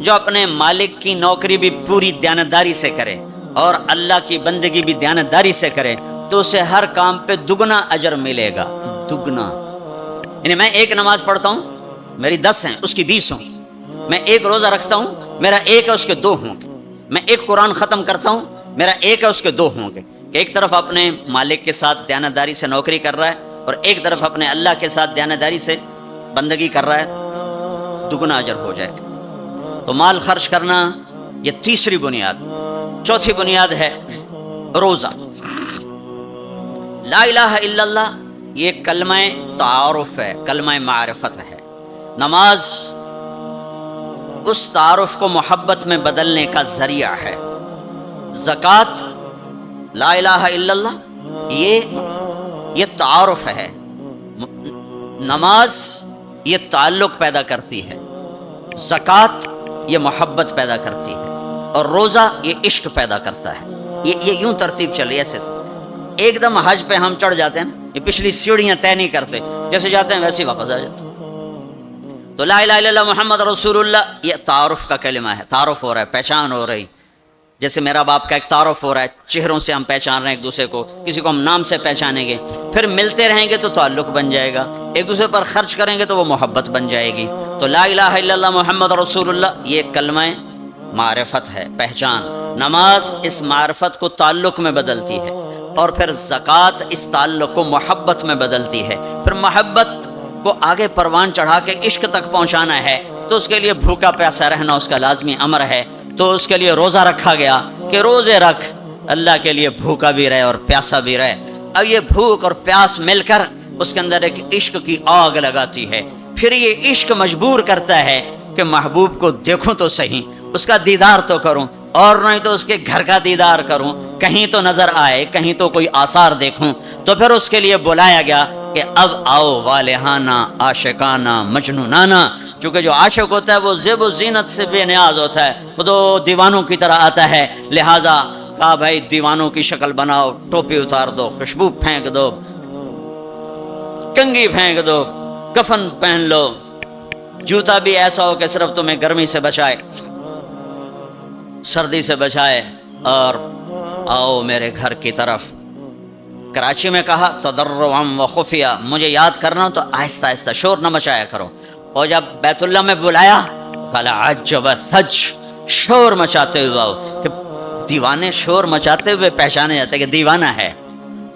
جو اپنے مالک کی نوکری بھی پوری دیانتداری سے کرے اور اللہ کی بندگی بھی دیانتداری سے کرے، تو اسے ہر کام پہ دگنا اجر ملے گا، دگنا۔ یعنی میں ایک نماز پڑھتا ہوں، میری 10 ہیں، اس کی 20 ہوں گی۔ میں ایک روزہ رکھتا ہوں، میرا 1 ہے، اس کے 2 ہوں گے۔ میں ایک قرآن ختم کرتا ہوں، میرا 1 ہے، اس کے 2 ہوں گے۔ کہ ایک طرف اپنے مالک کے ساتھ دیانتداری سے نوکری کر رہا ہے اور ایک طرف اپنے اللہ کے ساتھ دیانتداری سے بندگی کر رہا ہے، دگنا اجر ہو جائے گا۔ تو مال خرچ کرنا یہ تیسری بنیاد۔ چوتھی بنیاد ہے روزہ۔ لا الہ الا اللہ یہ کلمہ تعارف ہے، کلمہ معرفت ہے۔ نماز اس تعارف کو محبت میں بدلنے کا ذریعہ ہے۔ زکوٰۃ، لا الہ الا اللہ یہ تعارف ہے۔ نماز یہ تعلق پیدا کرتی ہے، زکوٰۃ یہ محبت پیدا کرتی ہے، اور روزہ یہ عشق پیدا کرتا ہے۔ یہ یوں ترتیب چلی ایسے سے۔ ایک دم حج پہ ہم چڑھ جاتے ہیں، یہ پچھلی سیڑھیاں طے نہیں کرتے، جیسے جاتے ہیں ویسے ہی واپس آ جاتے ہیں۔ تو لا الہ الا اللہ محمد رسول اللہ یہ تعارف کا کلمہ ہے، تعارف ہو رہا ہے، پہچان ہو رہی۔ جیسے میرا باپ کا ایک تعارف ہو رہا ہے، چہروں سے ہم پہچان رہے ہیں ایک دوسرے کو، کسی کو ہم نام سے پہچانیں گے، پھر ملتے رہیں گے تو تعلق بن جائے گا، ایک دوسرے پر خرچ کریں گے تو وہ محبت بن جائے گی۔ تو لا الہ الا اللہ محمد رسول اللہ یہ کلمہ معرفت ہے، پہچان۔ نماز اس معرفت کو تعلق میں بدلتی ہے، اور پھر زکوٰۃ اس تعلق کو محبت میں بدلتی ہے۔ پھر محبت کو آگے پروان چڑھا کے عشق تک پہنچانا ہے تو اس کے لیے بھوکا پیاسا رہنا اس کا لازمی امر ہے۔ تو اس کے لیے روزہ رکھا گیا کہ روزے رکھ، اللہ کے لیے بھوکا بھی رہے اور پیاسا بھی رہے۔ اب یہ بھوک اور پیاس مل کر اس کے اندر ایک عشق کی آگ لگاتی ہے، پھر یہ عشق مجبور کرتا ہے کہ محبوب کو دیکھوں تو صحیح، اس کا دیدار تو کروں، اور نہیں تو اس کے گھر کا دیدار کروں، کہیں تو نظر آئے، کہیں تو کوئی آثار دیکھوں۔ تو پھر اس کے لیے بلایا گیا کہ اب آؤ والہانہ عاشقانہ مجنونانہ۔ چونکہ جو عاشق ہوتا ہے وہ زیب و زینت سے بے نیاز ہوتا ہے، وہ تو دیوانوں کی طرح آتا ہے، لہٰذا کہا بھائی دیوانوں کی شکل بناؤ، ٹوپی اتار دو، خوشبو پھینک دو، کنگھی پھینک دو، کفن پہن لو، جوتا بھی ایسا ہو کہ صرف تمہیں گرمی سے بچائے، سردی سے بچائے، اور آؤ میرے گھر کی طرف۔ کراچی میں کہا تضرعا و خفیہ، مجھے یاد کرنا تو آہستہ آہستہ، شور نہ مچایا کرو۔ اور جب بیت اللہ میں بلایا قال عجب ثج، شور مچاتے ہوئے آؤ، کہ دیوانے شور مچاتے ہوئے پہچانے جاتے کہ دیوانہ ہے،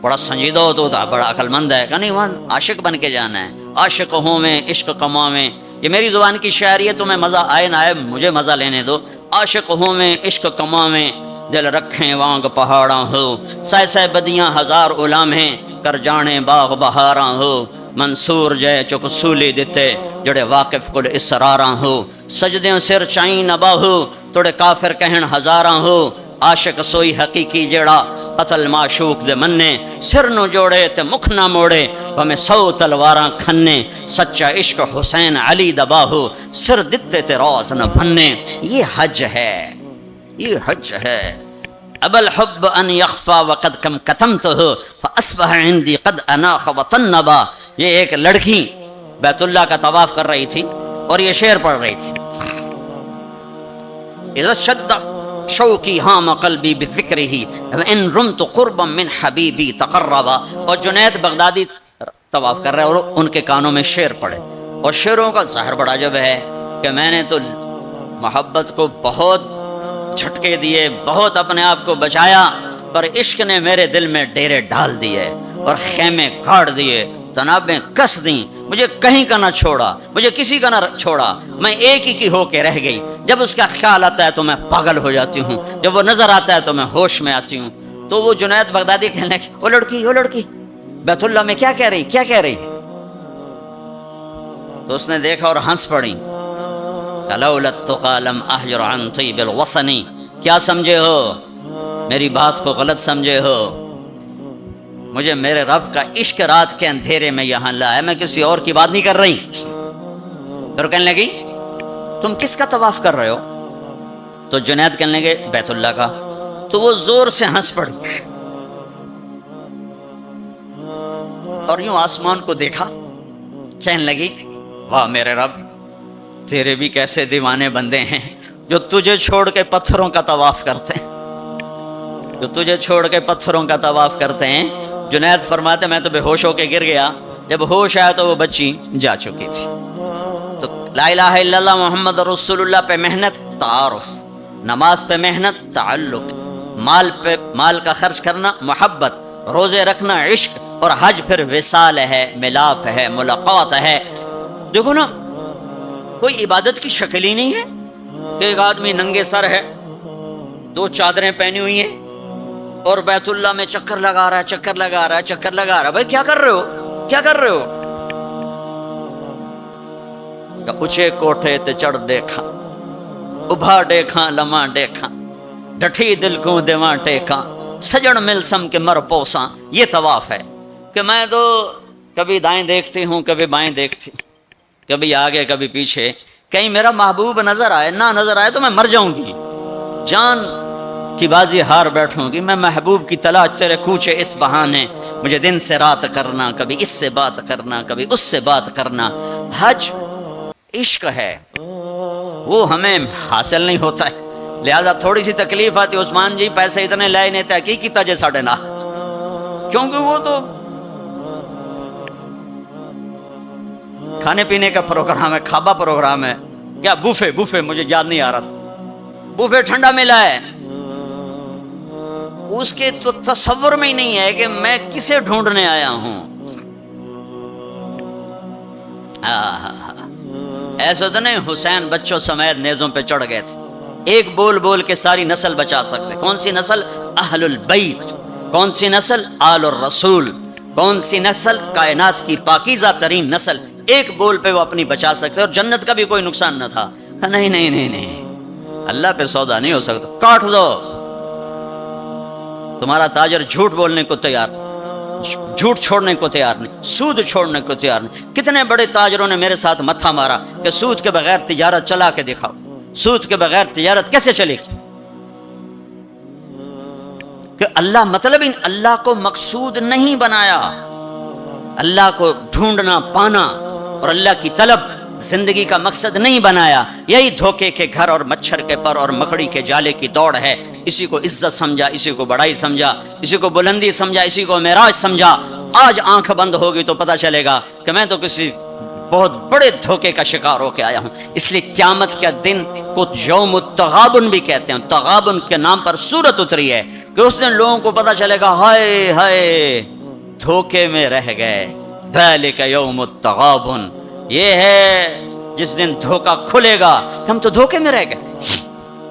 بڑا سنجیدہ ہو تو بڑا عقل مند ہے، کہ نہیں وہاں عاشق بن کے جانا ہے۔ عاشق ہوں میں عشق کما میں، یہ میری زبان کی شاعری ہے، تمہیں مزہ آئے نہ آئے مجھے مزہ لینے دو۔ عاشق ہوں میں عشق کما میں، دل رکھیں وانگ پہاڑاں ہو، سائے سائے بدیاں ہزار غلام ہیں، کر جانے باغ بہاراں ہو، منصور جے چک سولی دیتے جڑے واقف کل اسراراں ہو، سجدیوں سر چائیں نباہو توڑے کافر کہن ہزاراں ہو، عاشق سوئی حقیقی جڑا قتل معشوق دے مننے، سر نو جوڑے تے مکھ نہ موڑے ہمیں 100 تلواراں کھنے، سچا عشق حسین علی دباہو، سر دتے تے روز نہ بھنے۔ یہ حج ہے، یہ حج ہے۔ ابا الحب ان یخفا وقد کم کتمتہ فاصبح عندی قد اناخ وطنبا۔ یہ ایک لڑکی بیت اللہ کا طواف کر رہی تھی اور یہ شعر پڑھ رہی تھی، اذا شد شوقی ہام قلبی بذکرہ وان رمت قربا من حبیبی تقربا. اور جنید بغدادی طواف کر رہے اور ان کے کانوں میں شعر پڑے، اور شعروں کا ظاہر بڑا جب ہے کہ میں نے تو محبت کو بہت جھٹکے دیے، بہت اپنے آپ کو بچایا، پر عشق نے میرے دل میں ڈیرے ڈال دیے اور خیمے گاڑ دیے، تنابیں کس دیں، مجھے کہیں کا نہ چھوڑا، مجھے کسی کا نہ چھوڑا، میں ایک ہی کی ہو کے رہ گئی. جب اس کا خیال آتا ہے تو میں پاگل ہو جاتی ہوں، جب وہ نظر آتا ہے تو میں ہوش میں آتی ہوں. تو وہ جنید بغدادی کہنے لگے وہ لڑکی بیت اللہ میں کیا کہہ رہی. تو اس نے دیکھا اور ہنس پڑی. لولا التقى لم اهجر عن طيب الوطن. کیا سمجھے ہو؟ میری بات کو غلط سمجھے ہو. مجھے میرے رب کا عشق رات کے اندھیرے میں یہاں لایا، میں کسی اور کی بات نہیں کر رہی. پھر کہنے لگی تم کس کا طواف کر رہے ہو؟ تو جنید کہنے لگے بیت اللہ کا. تو وہ زور سے ہنس پڑی اور یوں آسمان کو دیکھا، کہنے لگی واہ میرے رب، تیرے بھی کیسے دیوانے بندے ہیں جو تجھے چھوڑ کے پتھروں کا طواف کرتے ہیں، ہیں. جنید فرماتے میں تو بے ہوش ہو کے گر گیا، جب ہوش آیا تو وہ بچی جا چکی تھی. تو لا الہ الا اللہ محمد رسول اللہ پہ محنت تعارف، نماز پہ محنت تعلق، مال کا خرچ کرنا محبت، روزے رکھنا عشق، اور حج پھر وصال ہے، ملاپ ہے، ملاقات ہے. دیکھو نا، کوئی عبادت کی شکل ہی نہیں ہے کہ ایک آدمی ننگے سر ہے، 2 چادریں پہنی ہوئی ہیں اور بیت اللہ میں چکر لگا رہا ہے. بھائی کیا کر رہے ہو؟ اونچے کوٹھے تے چڑھ دیکھا، ابھا دیکھا لمحہ دیکھا، ڈٹھی دل کو دیواں ٹیکا، سجن ملسم کے مر پوساں. یہ طواف ہے کہ میں تو کبھی دائیں دیکھتی ہوں، کبھی بائیں دیکھتی، کبھی آگے کبھی پیچھے. کہیں میرا محبوب نظر آئے، نہ نظر آئے تو میں مر جاؤں گی، جان کی بازی ہار بیٹھوں گی. میں محبوب کی تلاش تیرے کوچے اس بہانے، مجھے دن سے رات کرنا، کبھی اس سے بات کرنا، کبھی اس سے بات کرنا. حج عشق ہے، وہ ہمیں حاصل نہیں ہوتا ہے، لہذا تھوڑی سی تکلیف آتی. عثمان جی پیسے اتنے لائے نہیں تھے کی تجے ساڑھے نہ، کیونکہ وہ تو کھانے پینے کا پروگرام ہے، کھابا پروگرام ہے. کیا بوفے مجھے یاد نہیں آ رہا تھا، بوفے ٹھنڈا ملا ہے. اس کے تو تصور میں ہی نہیں ہے کہ میں کسے ڈھونڈنے آیا ہوں. ایسا تو نہیں حسین بچوں سمیت نیزوں پہ چڑھ گئے تھے. ایک بول کے ساری نسل بچا سکتے. کون سی نسل؟ اہل البیت. کون سی نسل؟ آل الرسول. کون سی نسل؟ کائنات کی پاکیزہ ترین نسل. ایک بول پہ وہ اپنی بچا سکتے، اور جنت کا بھی کوئی نقصان نہ تھا. نہیں، اللہ پہ سودا نہیں ہو سکتا. کاٹ دو. تمہارا تاجر جھوٹ بولنے کو تیار، جھوٹ چھوڑنے کو تیار نہیں، سود چھوڑنے کو تیار نہیں. کتنے بڑے تاجروں نے میرے ساتھ متھا مارا کہ سود کے بغیر تجارت چلا کے دکھاؤ. سود کے بغیر تجارت کیسے چلے گی؟ کہ اللہ مطلب اللہ کو مقصود نہیں بنایا. اللہ کو ڈھونڈنا پانا اور اللہ کی طلب زندگی کا مقصد نہیں بنایا. یہی دھوکے کے گھر اور مچھر کے پر اور مکڑی کے جالے کی دوڑ ہے. اسی کو عزت سمجھا، اسی کو بڑائی سمجھا، اسی کو بلندی سمجھا، اسی کو معراج سمجھا. آج آنکھ بند ہوگی تو پتہ چلے گا کہ میں تو کسی بہت بڑے دھوکے کا شکار ہو کے آیا ہوں. اس لیے قیامت کے دن کو یوم التغابن بھی کہتے ہیں. تغابن کے نام پر سورت اتری ہے کہ اس دن لوگوں کو پتہ چلے گا ہائے دھوکے میں رہ گئے. ذالک یوم التغابن، یہ ہے جس دن دھوکہ کھلے گا کہ ہم تو دھوکے میں رہ گئے.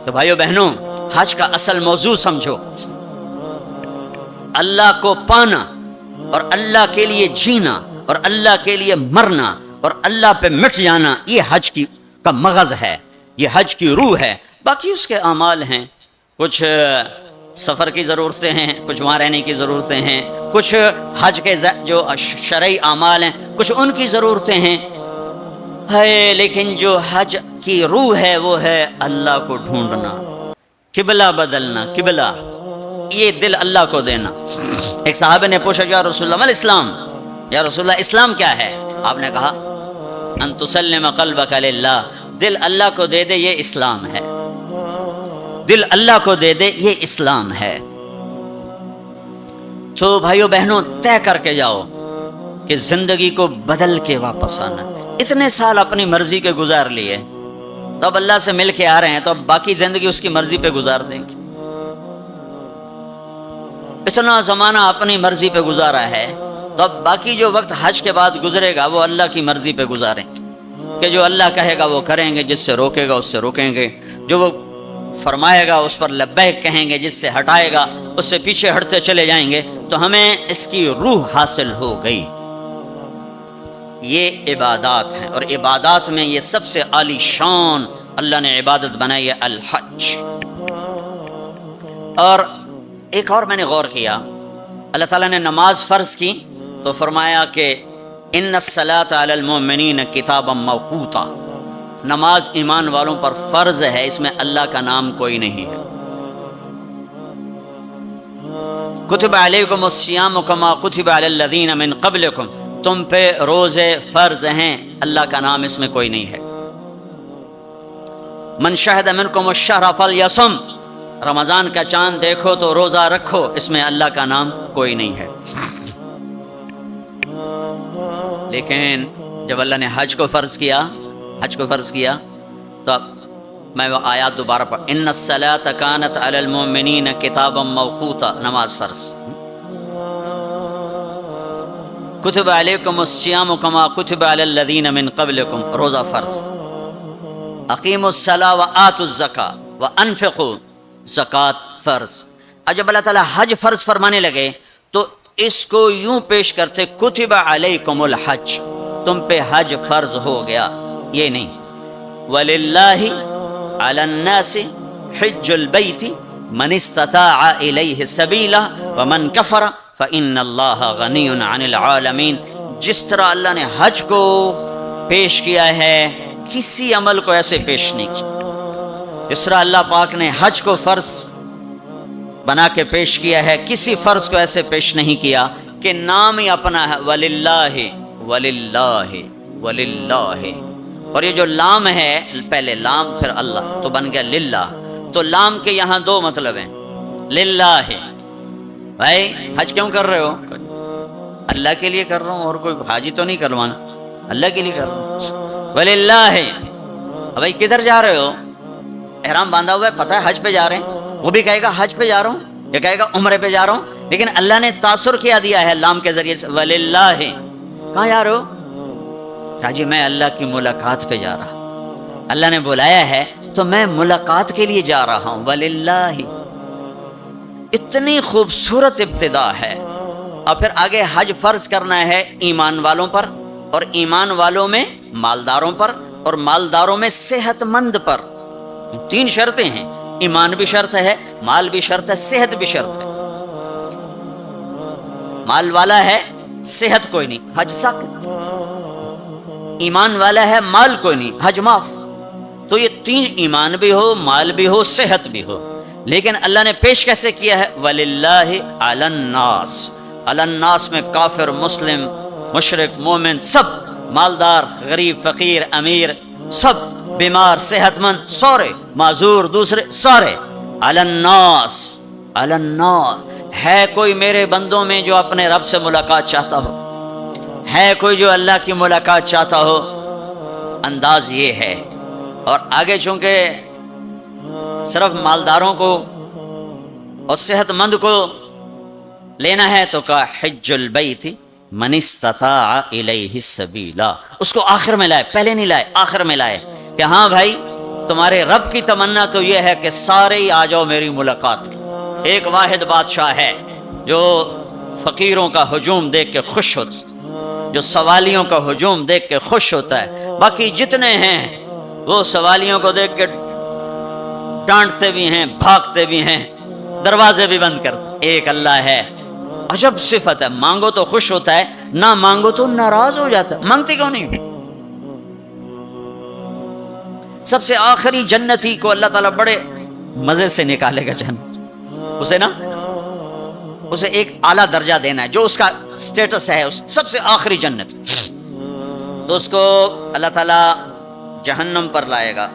تو بھائیو بہنوں، حج کا اصل موضوع سمجھو. اللہ کو پانا اور اللہ کے لیے جینا اور اللہ کے لیے مرنا اور اللہ پہ مٹ جانا، یہ حج کا مغز ہے، یہ حج کی روح ہے. باقی اس کے اعمال ہیں، کچھ سفر کی ضرورتیں ہیں، کچھ وہاں رہنے کی ضرورتیں ہیں، کچھ حج کے جو شرعی اعمال ہیں کچھ ان کی ضرورتیں ہیں. لیکن جو حج کی روح ہے وہ ہے اللہ کو ڈھونڈنا، قبلہ بدلنا. قبلہ یہ دل اللہ کو دینا. ایک صحابہ نے پوچھا یا رسول اللہ الاسلام، یا رسول اللہ اسلام کیا ہے؟ آپ نے کہا ان تسلم قلبک للہ، دل اللہ کو دے دے، یہ اسلام ہے، دل اللہ کو دے دے، یہ اسلام ہے۔ تو بھائیو بہنوں، طے کر کے جاؤ کہ زندگی کو بدل کے واپس آنا۔ اتنے سال اپنی مرضی کے گزار لیے، تو اب اللہ سے مل کے آ رہے ہیں، تو اب باقی زندگی اس کی مرضی پہ گزار دیں گے۔ اتنا زمانہ اپنی مرضی پہ گزارا ہے، تو اب باقی جو وقت حج کے بعد گزرے گا وہ اللہ کی مرضی پہ گزاریں گے، کہ جو اللہ کہے گا وہ کریں گے، جس سے روکے گا اس سے روکیں گے، جو وہ فرمائے گا اس پر لبیک کہیں گے، جس سے ہٹائے گا اس سے پیچھے ہٹتے چلے جائیں گے۔ تو ہمیں اس کی روح حاصل ہو گئی۔ یہ عبادات ہیں، اور عبادات میں یہ سب سے عالی شان اللہ نے عبادت بنائی ہے الحج۔ اور ایک اور میں نے غور کیا، اللہ تعالیٰ نے نماز فرض کی تو فرمایا کہ ان الصلاۃ علی المؤمنین کتابا موقوتا، نماز ایمان والوں پر فرض ہے، اس میں اللہ کا نام کوئی نہیں ہے۔ کتب علیکم الصیام کما کتب علی الذین من قبلکم، تم پہ روزے فرض ہیں، اللہ کا نام اس میں کوئی نہیں ہے۔ من شہد منکم الشہر فلیصم، رمضان کا چاند دیکھو تو روزہ رکھو، اس میں اللہ کا نام کوئی نہیں ہے۔ لیکن جب اللہ نے حج کو فرض کیا تو اب میں وہ آیات دوبارہ پڑھ، ان الصلاۃ کانت علی المؤمنین کتابا موقوتا، نماز فرض۔ کتب علیکم الصیام کما کتب علی الذین من قبلکم، روزہ فرض۔ اقیموا الصلاۃ وآتوا الزکاۃ وانفقوا، زکوٰۃ فرض۔ اب جب اللہ تعالیٰ حج فرض فرمانے لگے تو اس کو یوں پیش کرتے، کتب علیکم الحج، تم پہ حج فرض ہو گیا، یہ نہیں۔ وللہ علی الناس حج البیت من استطاع الیہ سبیلا ومن کفر فإن اللہ غنی عن العالمین۔ جس طرح اللہ نے حج کو پیش کیا ہے، کسی عمل کو ایسے پیش نہیں کیا۔ جس طرح اللہ پاک نے حج کو فرض بنا کے پیش کیا ہے، کسی فرض کو ایسے پیش نہیں کیا کہ نام ہی اپنا ہے، وللہ وللہ وللہ۔ اور یہ جو لام ہے، پہلے لام پھر اللہ، تو بن گیا للہ۔ تو لام کے یہاں دو مطلب ہیں، للہ، بھائی حج کیوں کر رہے ہو؟ اللہ کے لیے کر رہا ہوں، اور کوئی حاجی تو نہیں کروانا، اللہ کے لیے کر رہا ہوں۔ وللہ، بھائی کدھر جا رہے ہو؟ احرام باندھا ہوا ہے، پتہ ہے حج پہ جا رہے ہیں، وہ بھی کہے گا حج پہ جا رہا ہوں، یہ کہے گا عمرے پہ جا رہا ہوں، لیکن اللہ نے تاثر کیا دیا ہے لام کے ذریعے سے، وللہ۔ کہاں جا رہے ہو؟ کہا جی میں اللہ کی ملاقات پہ جا رہا ہوں، اللہ نے بلایا ہے تو میں ملاقات کے لیے جا رہا ہوں، وللہ۔ اتنی خوبصورت ابتدا ہے۔ اور پھر آگے حج فرض کرنا ہے ایمان والوں پر، اور ایمان والوں میں مالداروں پر، اور مالداروں میں صحت مند پر۔ تین شرطیں ہیں، ایمان بھی شرط ہے، مال بھی شرط ہے، صحت بھی شرط ہے۔ مال والا ہے، صحت کوئی نہیں، حج ساقط۔ ایمان والا ہے، مال کوئی نہیں، حج معاف۔ تو یہ تین، ایمان بھی ہو، مال بھی ہو، صحت بھی ہو۔ لیکن اللہ نے پیش کیسے کیا ہے؟ وَلِلَّهِ عَلَى النَّاسِ، علی الناس میں کافر، مسلم، مشرک، مومن، سب، مالدار، غریب، فقیر، امیر، سب، بیمار، صحت مند، سارے، معذور، دوسرے، سارے، علی الناس، علی الناس۔ ہے کوئی میرے بندوں میں جو اپنے رب سے ملاقات چاہتا ہو؟ ہے کوئی جو اللہ کی ملاقات چاہتا ہو؟ انداز یہ ہے۔ اور آگے چونکہ صرف مالداروں کو اور صحت مند کو لینا ہے تو کہا حج البیت من استطاع الیہ سبیلا، اس کو آخر میں لائے، پہلے نہیں لائے، آخر میں لائے کہ ہاں بھائی تمہارے رب کی تمنا تو یہ ہے کہ سارے ہی آ جاؤ میری ملاقات کی۔ ایک واحد بادشاہ ہے جو فقیروں کا ہجوم دیکھ کے خوش ہوتا، جو سوالیوں کا ہجوم دیکھ کے خوش ہوتا ہے، باقی جتنے ہیں وہ سوالیوں کو دیکھ کے ڈانٹتے بھی ہیں، بھاگتے بھی ہیں، دروازے بھی بند کرتے۔ ایک اللہ ہے، عجب صفت ہے، مانگو تو خوش ہوتا ہے، نہ مانگو تو ناراض ہو جاتا ہے۔ مانگتے کیوں نہیں؟ سب سے آخری جنتی کو اللہ تعالیٰ بڑے مزے سے نکالے گا جنت، اسے ایک اعلیٰ درجہ دینا ہے جو اس کا سٹیٹس ہے، سب سے آخری جنت۔ تو اس کو اللہ تعالیٰ جہنم پر لائے گا،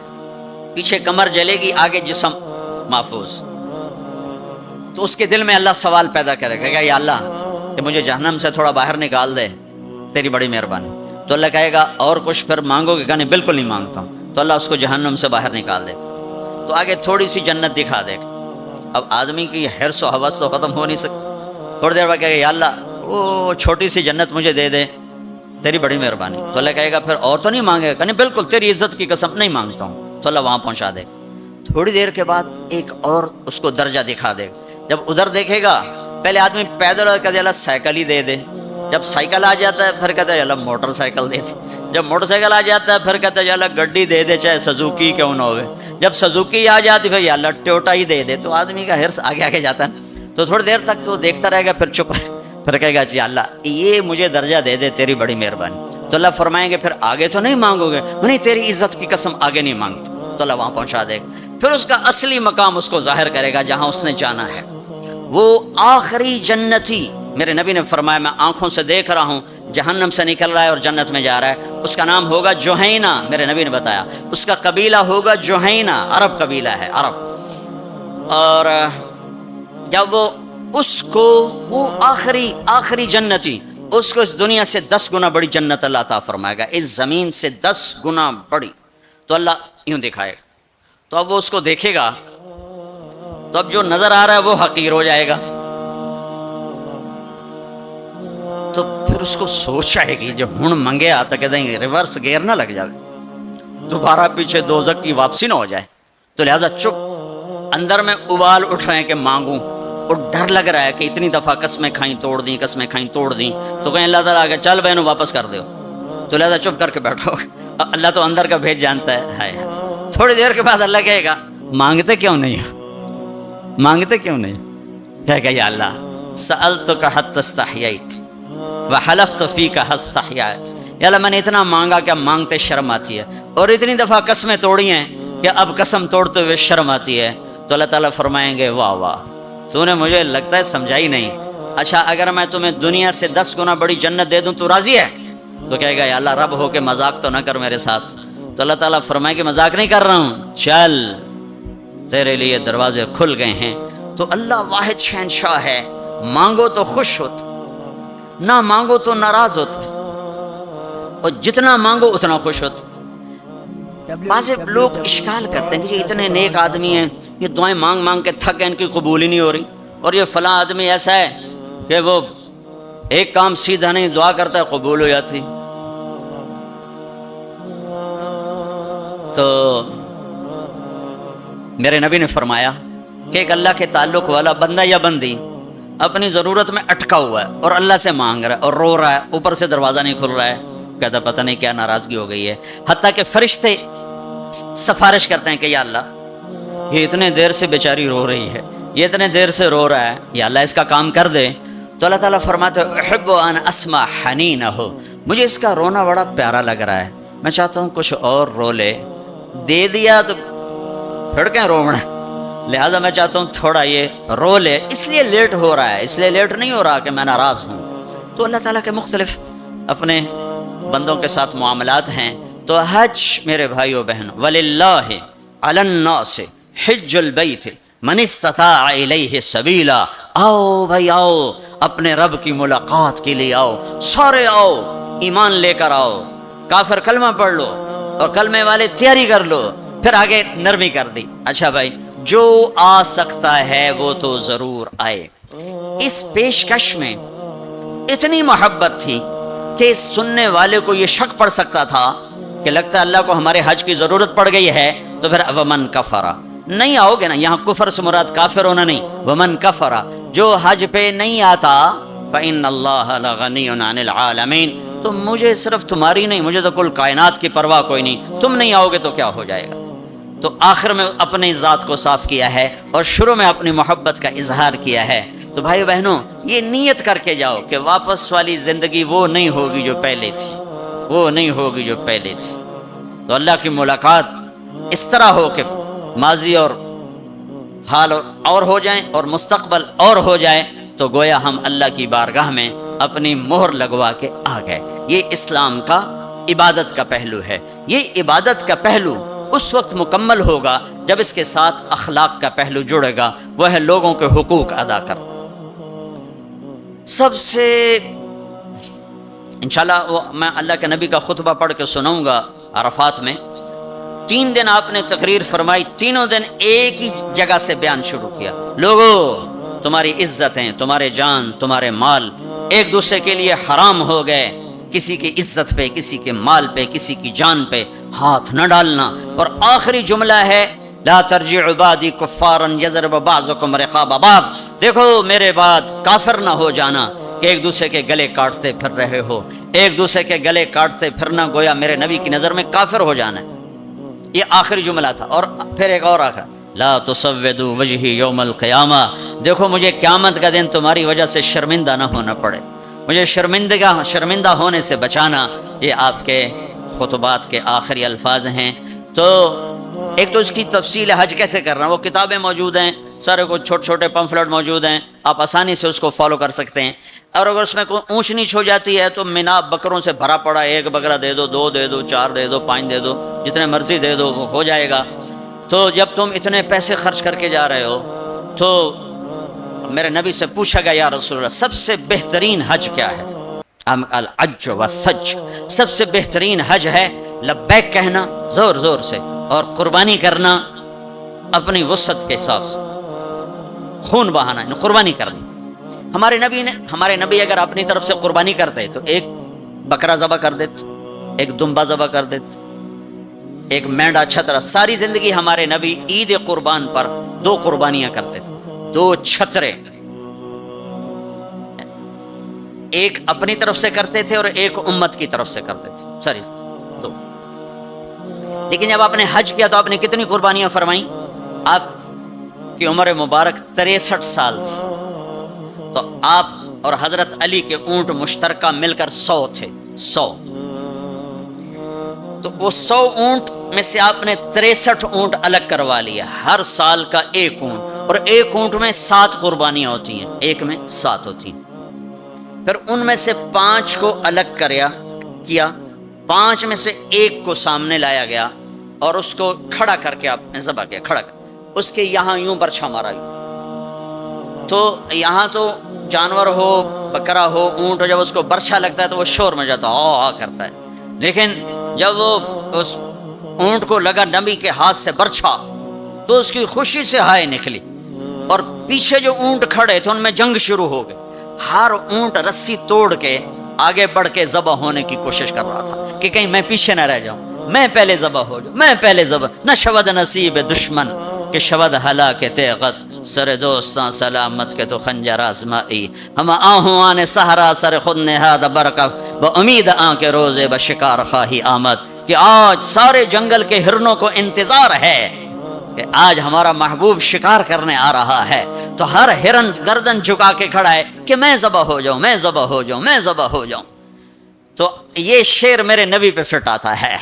پیچھے کمر جلے گی، آگے جسم محفوظ. تو اس کے دل میں اللہ سوال پیدا کرے گا، یا اللہ کہ مجھے جہنم سے تھوڑا باہر نکال دے، تیری بڑی مہربانی. تو اللہ کہے گا اور کچھ پھر مانگو گے؟ کہا نہیں، بالکل نہیں مانگتا ہوں. تو اللہ اس کو جہنم سے باہر نکال دے. تو آگے تھوڑی سی جنت دکھا دے. اب آدمی کی حرص و حوث تو ختم ہو نہیں سکتی. تھوڑی دیر بعد کہے گا یا اللہ وہ چھوٹی سی جنت مجھے دے دے، تیری بڑی مہربانی. تو اللہ کہے گا پھر اور تو نہیں مانگے گا؟ کہ نہیں، بالکل تیری عزت کی قسم نہیں مانگتا ہوں. تو اللہ وہاں پہنچا دے. تھوڑی دیر کے بعد ایک اور اس کو درجہ دکھا دے. جب ادھر دیکھے گا، پہلے آدمی پیدل کہتے اللہ سائیکل ہی دے دے. جب سائیکل آ جاتا ہے پھر کہتا ہے اللہ موٹر سائیکل دے دے. جب موٹر سائیکل آ جاتا ہے پھر کہتا ہے اللہ گڈی دے دے، چاہے سزوکی کیوں نہ ہوئے. جب سزوکی آ جاتی بھائی اللہ ٹوٹا ہی دے دے. تو آدمی کا حرص آگے آگے جاتا ہے. تو تھوڑی دیر تک تو دیکھتا رہے گا، پھر چپ رہے، پھر کہے گا جی اللہ یہ مجھے درجہ دے دے، تیری بڑی مہربانی. تو اللہ فرمائیں گے پھر آگے تو نہیں مانگو گے؟ نہیں، تیری عزت کی قسم آگے نہیں مانگتا. تو اللہ وہاں پہنچا دے. پھر اس کا اصلی مقام اس کو ظاہر کرے گا جہاں اس نے جانا ہے. وہ آخری جنتی، میرے نبی نے فرمایا میں آنکھوں سے دیکھ رہا ہوں، جہنم سے نکل رہا ہے اور جنت میں جا رہا ہے. اس کا نام ہوگا جوہینہ. میرے نبی نے بتایا اس کا قبیلہ ہوگا جوہینہ، عرب قبیلہ ہے، عرب. اور جب وہ اس کو وہ آخری جنتی، اس کو اس دنیا سے 10 گنا بڑی جنت اللہ تعالیٰ فرمائے گا، اس زمین سے 10 گنا بڑی. تو اللہ یوں دکھائے گا. تو اب وہ اس کو دیکھے گا تو اب جو نظر آ رہا ہے وہ حقیر ہو جائے گا. تو پھر اس کو سوچ آئے گی جو ہن منگے آتا کہ دیں ریورس گیئر نہ لگ جائے، دوبارہ پیچھے دوزخ کی واپسی نہ ہو جائے. تو لہٰذا چپ، اندر میں ابال اٹھ رہے ہیں کہ مانگوں، اور ڈر لگ رہا ہے کہ اتنی دفعہ قسمیں کھائیں توڑ دیں، قسمیں کھائیں توڑ دیں. تو کہیں اللہ تعالیٰ آگے چل بہنوں واپس کر دو. تو لہٰذا چپ کر کے بیٹھو. اللہ تو اندر کا بھیج جانتا ہے. تھوڑی دیر کے بعد اللہ کہے گا مانگتے کیوں نہیں، مانگتے کیوں نہیں؟ کہے گا یا اللہ سألتک حتی استحییت وحلفت فیک حتی استحییت. یا اللہ میں نے اتنا مانگا کہ اب مانگتے شرم آتی ہے، اور اتنی دفعہ قسمیں توڑی ہیں کہ اب قسم توڑتے ہوئے شرم آتی ہے. تو اللہ تعالیٰ فرمائیں گے واہ واہ، تو نے مجھے لگتا ہے سمجھا ہی نہیں. اچھا اگر میں تمہیں دنیا سے 10 گنا بڑی جنت دے دوں تو راضی ہے؟ تو کہے گا یا اللہ رب ہو کے مذاق تو نہ کر میرے ساتھ. تو اللہ تعالیٰ فرمائے کہ مذاق نہیں کر رہا ہوں، چل تیرے لیے دروازے کھل گئے ہیں. تو اللہ واحد شہنشاہ ہے، مانگو تو خوش ہوتا، نہ مانگو تو ناراض ہوتا، اور جتنا مانگو اتنا خوش ہوتا. بعض لوگ اشکال کرتے ہیں کہ یہ اتنے نیک آدمی ہیں، یہ دعائیں مانگ مانگ کے تھک گئے، ان کی قبول ہی نہیں ہو رہی، اور یہ فلاں آدمی ایسا ہے کہ وہ ایک کام سیدھا نہیں، دعا کرتا ہے قبول ہو جاتی. تو میرے نبی نے فرمایا کہ ایک اللہ کے تعلق والا بندہ یا بندی اپنی ضرورت میں اٹکا ہوا ہے اور اللہ سے مانگ رہا ہے اور رو رہا ہے، اوپر سے دروازہ نہیں کھل رہا ہے، کہتا پتہ نہیں کیا ناراضگی ہو گئی ہے. حتیٰ کہ فرشتے سفارش کرتے ہیں کہ یا اللہ یہ اتنے دیر سے بیچاری رو رہی ہے، یہ اتنے دیر سے رو رہا ہے، یا اللہ اس کا کام کر دے. تو اللہ تعالیٰ فرماتے احب ان اسمع حنینہ، مجھے اس کا رونا بڑا پیارا لگ رہا ہے، میں چاہتا ہوں کچھ اور رو لے. دے دیا تو پھر کہیں رونا، لہٰذا میں چاہتا ہوں تھوڑا یہ رو لے، اس لیے لیٹ ہو رہا ہے، اس لیے لیٹ نہیں ہو رہا کہ میں ناراض ہوں. تو اللہ تعالیٰ کے مختلف اپنے بندوں کے ساتھ معاملات ہیں. تو حج میرے بھائیو بہنوں، وَلِلَّهِ عَلَى النَّاسِ حِجُّ الْبَيْتِ مَنِ اسْتَطَاعَ إِلَيْهِ سَبِيلًا. آؤ بھائی آؤ، اپنے رب کی ملاقات کے لیے آؤ، سارے آؤ، ایمان لے کر آؤ. کافر کلمہ پڑھ لو اور کلمے والے تیاری کر لو. پھر آگے نرمی کر دی، اچھا بھائی جو آ سکتا ہے وہ تو ضرور آئے. اس پیشکش میں اتنی محبت تھی کہ سننے والے کو یہ شک پڑ سکتا تھا کہ لگتا ہے اللہ کو ہمارے حج کی ضرورت پڑ گئی ہے. تو پھر ومن کفرا، نہیں آؤ گے نا، یہاں کفر سے مراد کافر ہونا نہیں، ومن کفرا جو حج پہ نہیں آتا فإن اللہ لغنی عن العالمین، تو مجھے صرف تمہاری نہیں، مجھے تو کل کائنات کی پرواہ کوئی نہیں، تم نہیں آؤ گے تو کیا ہو جائے گا. تو آخر میں اپنی ذات کو صاف کیا ہے اور شروع میں اپنی محبت کا اظہار کیا ہے. تو بھائی بہنوں یہ نیت کر کے جاؤ کہ واپس والی زندگی وہ نہیں ہوگی جو پہلے تھی، وہ نہیں ہوگی جو پہلے تھی. تو اللہ کی ملاقات اس طرح ہو کہ ماضی اور حال اور ہو جائیں اور مستقبل اور ہو جائے، تو گویا ہم اللہ کی بارگاہ میں اپنی مہر لگوا کے آ گئے. یہ اسلام کا عبادت کا پہلو ہے. یہ عبادت کا پہلو اس وقت مکمل ہوگا جب اس کے ساتھ اخلاق کا پہلو جڑے گا، وہ ہے لوگوں کے حقوق ادا کر. سب سے انشاءاللہ میں اللہ کے نبی کا خطبہ پڑھ کے سناؤں گا عرفات میں. 3 دن آپ نے تقریر فرمائی، تینوں دن ایک ہی جگہ سے بیان شروع کیا. لوگو تمہاری عزتیں، تمہارے جان، تمہارے مال ایک دوسرے کے لیے حرام ہو گئے. کسی کی عزت پہ، کسی کے مال پہ، کسی کی جان پہ ہاتھ نہ ڈالنا. اور آخری جملہ ہے لا ترجعوا عبادی کفارا یضرب بعضکم رقاب بعض. دیکھو میرے بعد کافر نہ ہو جانا کہ ایک دوسرے کے گلے کاٹتے پھر رہے ہو. ایک دوسرے کے گلے کاٹتے پھرنا گویا میرے نبی کی نظر میں کافر ہو جانا ہے. یہ آخری جملہ تھا. اور پھر ایک اور آخر لا تسودوا وجہی یوم القیامہ. دیکھو مجھے قیامت کا دن تمہاری وجہ سے شرمندہ نہ ہونا پڑے، مجھے شرمندہ ہونے سے بچانا. یہ آپ کے خطبات کے آخری الفاظ ہیں. تو ایک تو اس کی تفصیل حج کیسے کرنا، وہ کتابیں موجود ہیں، سارے کو چھوٹے چھوٹے پمفلٹ موجود ہیں، آپ آسانی سے اس کو فالو کر سکتے ہیں. اور اگر اس میں کوئی اونچ نیچ ہو جاتی ہے تو مینا بکروں سے بھرا پڑا، 1 بکرا دے دو، 2 دے دو، 4 دے دو، 5 دے دو، جتنے مرضی دے دو وہ ہو جائے گا. تو جب تم اتنے پیسے خرچ کر کے جا رہے ہو تو میرے نبی سے پوچھا گیا یا رسول اللہ سب سے بہترین حج کیا ہے؟ الحج والسج. سب سے بہترین حج ہے لبیک کہنا زور زور سے اور قربانی کرنا اپنی وسعت کے حساب سے، خون بہانا، قربانی کرنا. ہمارے نبی اگر اپنی طرف سے قربانی کرتے تو 1 بکرا ذبح کر دیتے، 1 دمبا ذبح کر دیتے، 1 مینڈا چھترا. ساری زندگی ہمارے نبی عید قربان پر 2 قربانیاں کرتے تھے، 2 چھترے، 1 اپنی طرف سے کرتے تھے اور 1 امت کی طرف سے کرتے تھے. ساری 2. لیکن جب آپ نے حج کیا تو آپ نے کتنی قربانیاں فرمائیں؟ آپ کی عمر مبارک 63 سال تھی. تو آپ اور حضرت علی کے اونٹ مشترکہ مل کر 100 تھے. 100. تو وہ 100 اونٹ میں سے آپ نے 63 اونٹ الگ کروا لیا، ہر سال کا 1 اونٹ، اور 1 اونٹ میں 7 قربانیاں ہوتی ہیں، 1 میں 7 ہوتی ہیں. پھر ان میں سے 5 کو الگ کیا، 5 میں سے 1 کو سامنے لایا گیا اور اس کو کھڑا کر کے آپ نے ذبح کیا. کھڑا کر اس کے یہاں یوں برچھا مارا. تو یہاں تو جانور ہو، بکرا ہو، اونٹ ہو، جب اس کو برچھا لگتا ہے تو وہ شور میں جاتا آ کرتا ہے. لیکن جب وہ اس اونٹ کو لگا نبی کے ہاتھ سے برچھا تو اس کی خوشی سے ہائے نکلی. اور پیچھے جو اونٹ کھڑے تھے ان میں جنگ شروع ہو گئی. ہر اونٹ رسی توڑ کے آگے بڑھ کے ذبح ہونے کی کوشش کر رہا تھا کہ کہیں میں پیچھے نہ رہ جاؤں، میں پہلے ذبح ہو جاؤں، میں پہلے ذبح. نہ شود نصیب دشمن کہ شود ہلا کے تیغت، سر دوستاں سلامت کے تو خنجر آزمائی. ہم آہوں آنے سہرا سر خود نہاد برکف با امید آن کے روزے بشکار خواہی آمد. کہ آج سارے جنگل کے ہرنوں کو انتظار ہے کہ آج ہمارا محبوب شکار کرنے آ رہا ہے. تو ہر ہرن گردن جھکا کے کھڑا ہے کہ میں ذبح ہو جاؤں، میں ذبح ہو جاؤں، میں ذبح ہو جاؤں. تو یہ شعر میرے نبی پہ فٹ آتا ہے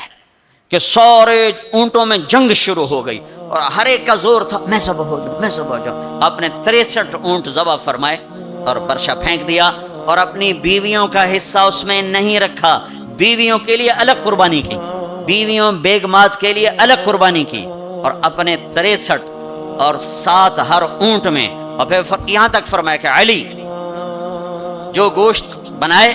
کہ سارے اونٹوں میں جنگ شروع ہو گئی اور ہر ایک کا زور تھا میں ذبح ہو جاؤں، میں ذبح ہو جاؤں. آپ نے 63 اونٹ ذبح فرمائے اور برشا پھینک دیا اور اپنی بیویوں کا حصہ اس میں نہیں رکھا. بیویوں کے لیے الگ قربانی کی، بیویوں بیگمات کے لیے الگ قربانی کی، اور اپنے 63 اور 7 ہر اونٹ میں. اور پھر یہاں تک فرمایا کہ علی جو گوشت بنائے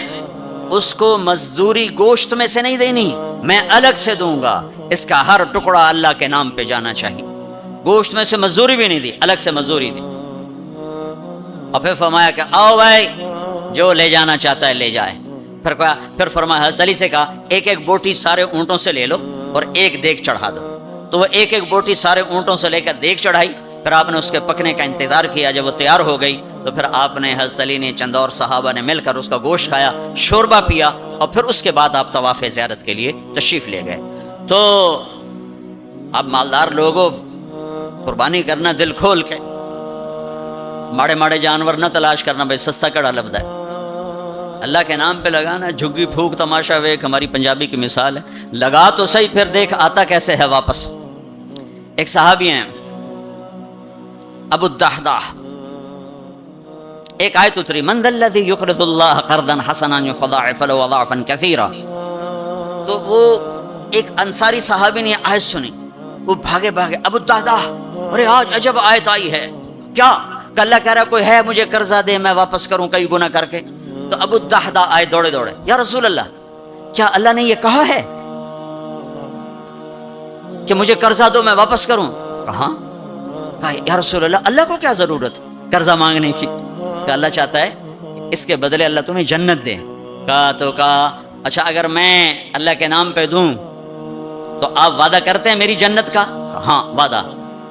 اس کو مزدوری گوشت میں سے نہیں دینی، میں الگ سے دوں گا، اس کا ہر ٹکڑا اللہ کے نام پہ جانا چاہیے. گوشت میں سے مزدوری بھی نہیں دی، الگ سے مزدوری دی. اور پھر فرمایا کہ آؤ بھائی جو لے جانا چاہتا ہے لے جائے. پھر فرمایا حضرت علی سے کہا 1 بوٹی سارے اونٹوں سے لے لو اور 1 دیگ چڑھا دو. تو وہ 1 بوٹی سارے اونٹوں سے لے کر دیگ چڑھائی. پھر آپ نے اس کے پکنے کا انتظار کیا. جب وہ تیار ہو گئی تو پھر آپ نے حضرت علی نے چند اور صحابہ نے مل کر اس کا گوشت کھایا، شوربہ پیا، اور پھر اس کے بعد آپ طواف زیارت کے لیے تشریف لے گئے. تو اب مالدار لوگوں قربانی کرنا دل کھول کے، ماڑے ماڑے جانور نہ تلاش کرنا، بھائی سستا کڑا لبدا ہے. اللہ کے نام پہ لگانا، جھگی پھونک تماشا ویک ہماری پنجابی کی مثال ہے. لگا تو صحیح پھر دیکھ آتا کیسے ہے واپس. ایک صحابی ہیں ابو الدحداح، ایک آیت اتری من ذا الذی یقرض اللہ قرضا حسنا یضاعف له اضعافا کثیرا. تو وہ ایک انصاری صحابی نے آیت سنی, وہ بھاگے بھاگے, ابو الدہدہ ارے آج عجب آیت آئی ہے. کیا؟ کہ اللہ کہہ رہا کوئی ہے مجھے قرضہ دے میں واپس کروں کئی گناہ کر کے. تو ابو الدہدہ آئے دوڑے دوڑے, یا رسول اللہ کیا اللہ نے یہ کہا ہے کہ مجھے قرضہ دو میں واپس کروں؟ کہا یا رسول اللہ اللہ کو کیا ضرورت قرضہ مانگنے کی, کہ اللہ چاہتا ہے اس کے بدلے اللہ تمہیں جنت دے. کہا اچھا اگر میں اللہ کے نام پہ دوں تو آپ وعدہ کرتے ہیں میری جنت کا؟ ہاں وعدہ.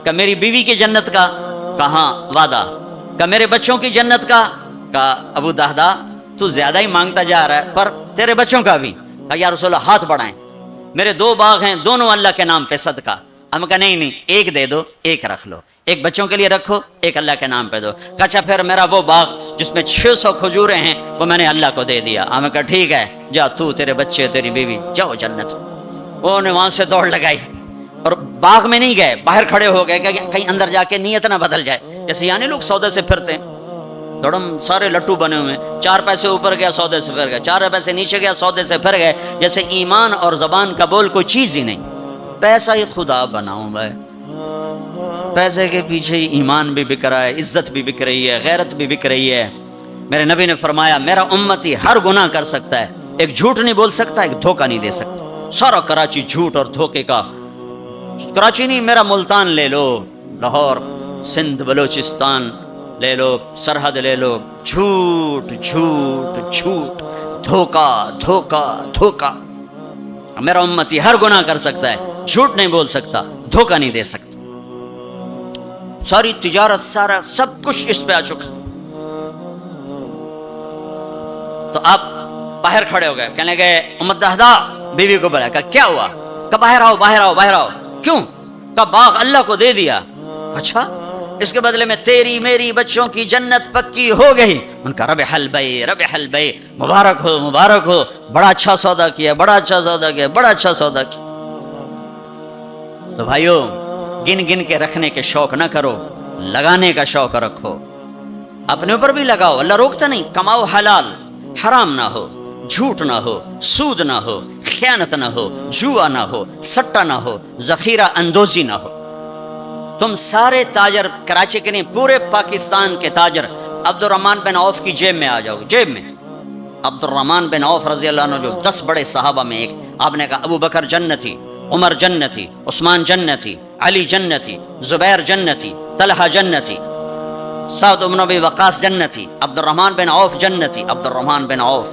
کہ میری بیوی کی جنت کا؟ کہاں وعدہ. کہ میرے بچوں کی جنت کا؟ کہا ابو دہدہ تو زیادہ ہی مانگتا جا رہا ہے, پر تیرے بچوں کا بھی. کہا یا رسول اللہ ہاتھ بڑھائیں, میرے 2 باغ ہیں دونوں اللہ کے نام پہ صدقہ. ہم کہا نہیں ایک دے دو, ایک رکھ لو, ایک بچوں کے لیے رکھو, ایک اللہ کے نام پہ دو. کہا اچھا پھر میرا وہ باغ جس میں 600 کھجوریں ہیں وہ میں نے اللہ کو دے دیا. ہمیں کہا ٹھیک ہے جا تو تیرے بچے تیری بیوی جاؤ جنت. انہوں نے وہاں سے دوڑ لگائی اور باغ میں نہیں گئے, باہر کھڑے ہو گئے کہ کہیں اندر جا کے نیت نہ بدل جائے. جیسے یعنی لوگ سودے سے پھرتے ہیں, دوڑم سارے لٹو بنے ہوئے, 4 پیسے اوپر گیا سودے سے پھر گئے, 4 پیسے نیچے گیا سودے سے پھر گئے, جیسے ایمان اور زبان کا بول کوئی چیز ہی نہیں. پیسہ ہی خدا بناؤں بھائی, پیسے کے پیچھے ہی ایمان بھی بک رہا ہے, عزت بھی بک رہی ہے, غیرت بھی بک رہی ہے. میرے نبی نے فرمایا میرا امتی ہر گناہ کر سکتا ہے, ایک جھوٹ نہیں بول سکتا, ایک دھوکہ نہیں دے سکتا. سارا کراچی جھوٹ اور دھوکے کا. کراچی نہیں, میرا ملتان لے لو, لاہور, سندھ, بلوچستان لے لو, سرحد لے لو, جھوٹ جھوٹ جھوٹ, دھوکہ دھوکہ دھوکہ. میرا امتی ہر گناہ کر سکتا ہے, جھوٹ نہیں بول سکتا, دھوکہ نہیں دے سکتا. ساری تجارت سارا سب کچھ اس پہ آ چکا. تو آپ باہر کھڑے ہو گئے, کہنے گئے ام دہدہ بیوی کو بلایا, کہا کیا ہوا؟ کہ باہر آؤ باہر آؤ باہر آؤ. کیوں؟ کہ باغ اللہ کو دے دیا. اچھا اس کے بدلے میں تیری میری بچوں کی جنت پکی ہو گئی. ان کا ربح البیع ربح البیع, مبارک ہو مبارک ہو, بڑا اچھا سودا کیا, بڑا اچھا سودا کیا, بڑا اچھا سودا کیا. تو بھائیو گن گن کے رکھنے کے شوق نہ کرو, لگانے کا شوق رکھو. اپنے اوپر بھی لگاؤ, اللہ روکتا نہیں. کماؤ حلال, حرام نہ ہو, جھوٹ نہ ہو, سود نہ ہو, خیانت نہ ہو, جوا نہ ہو, سٹا نہ ہو, ذخیرہ اندوزی نہ ہو. تم سارے تاجر, کراچی کے نہیں پورے پاکستان کے تاجر عبد الرحمن بن عوف کی جیب میں آ جاؤ. جیب میں عبد الرحمن بن عوف رضی اللہ عنہ جو 10 بڑے صحابہ میں ایک, آپ نے کہا ابو بکر جنتی, عمر جنتی, عثمان جنتی, علی جنتی, زبیر جنتی, طلحہ جنتی, سعد بن ابی وقاص جنتی, عبد الرحمن بن عوف جنتی, عبد الرحمن بن عوف,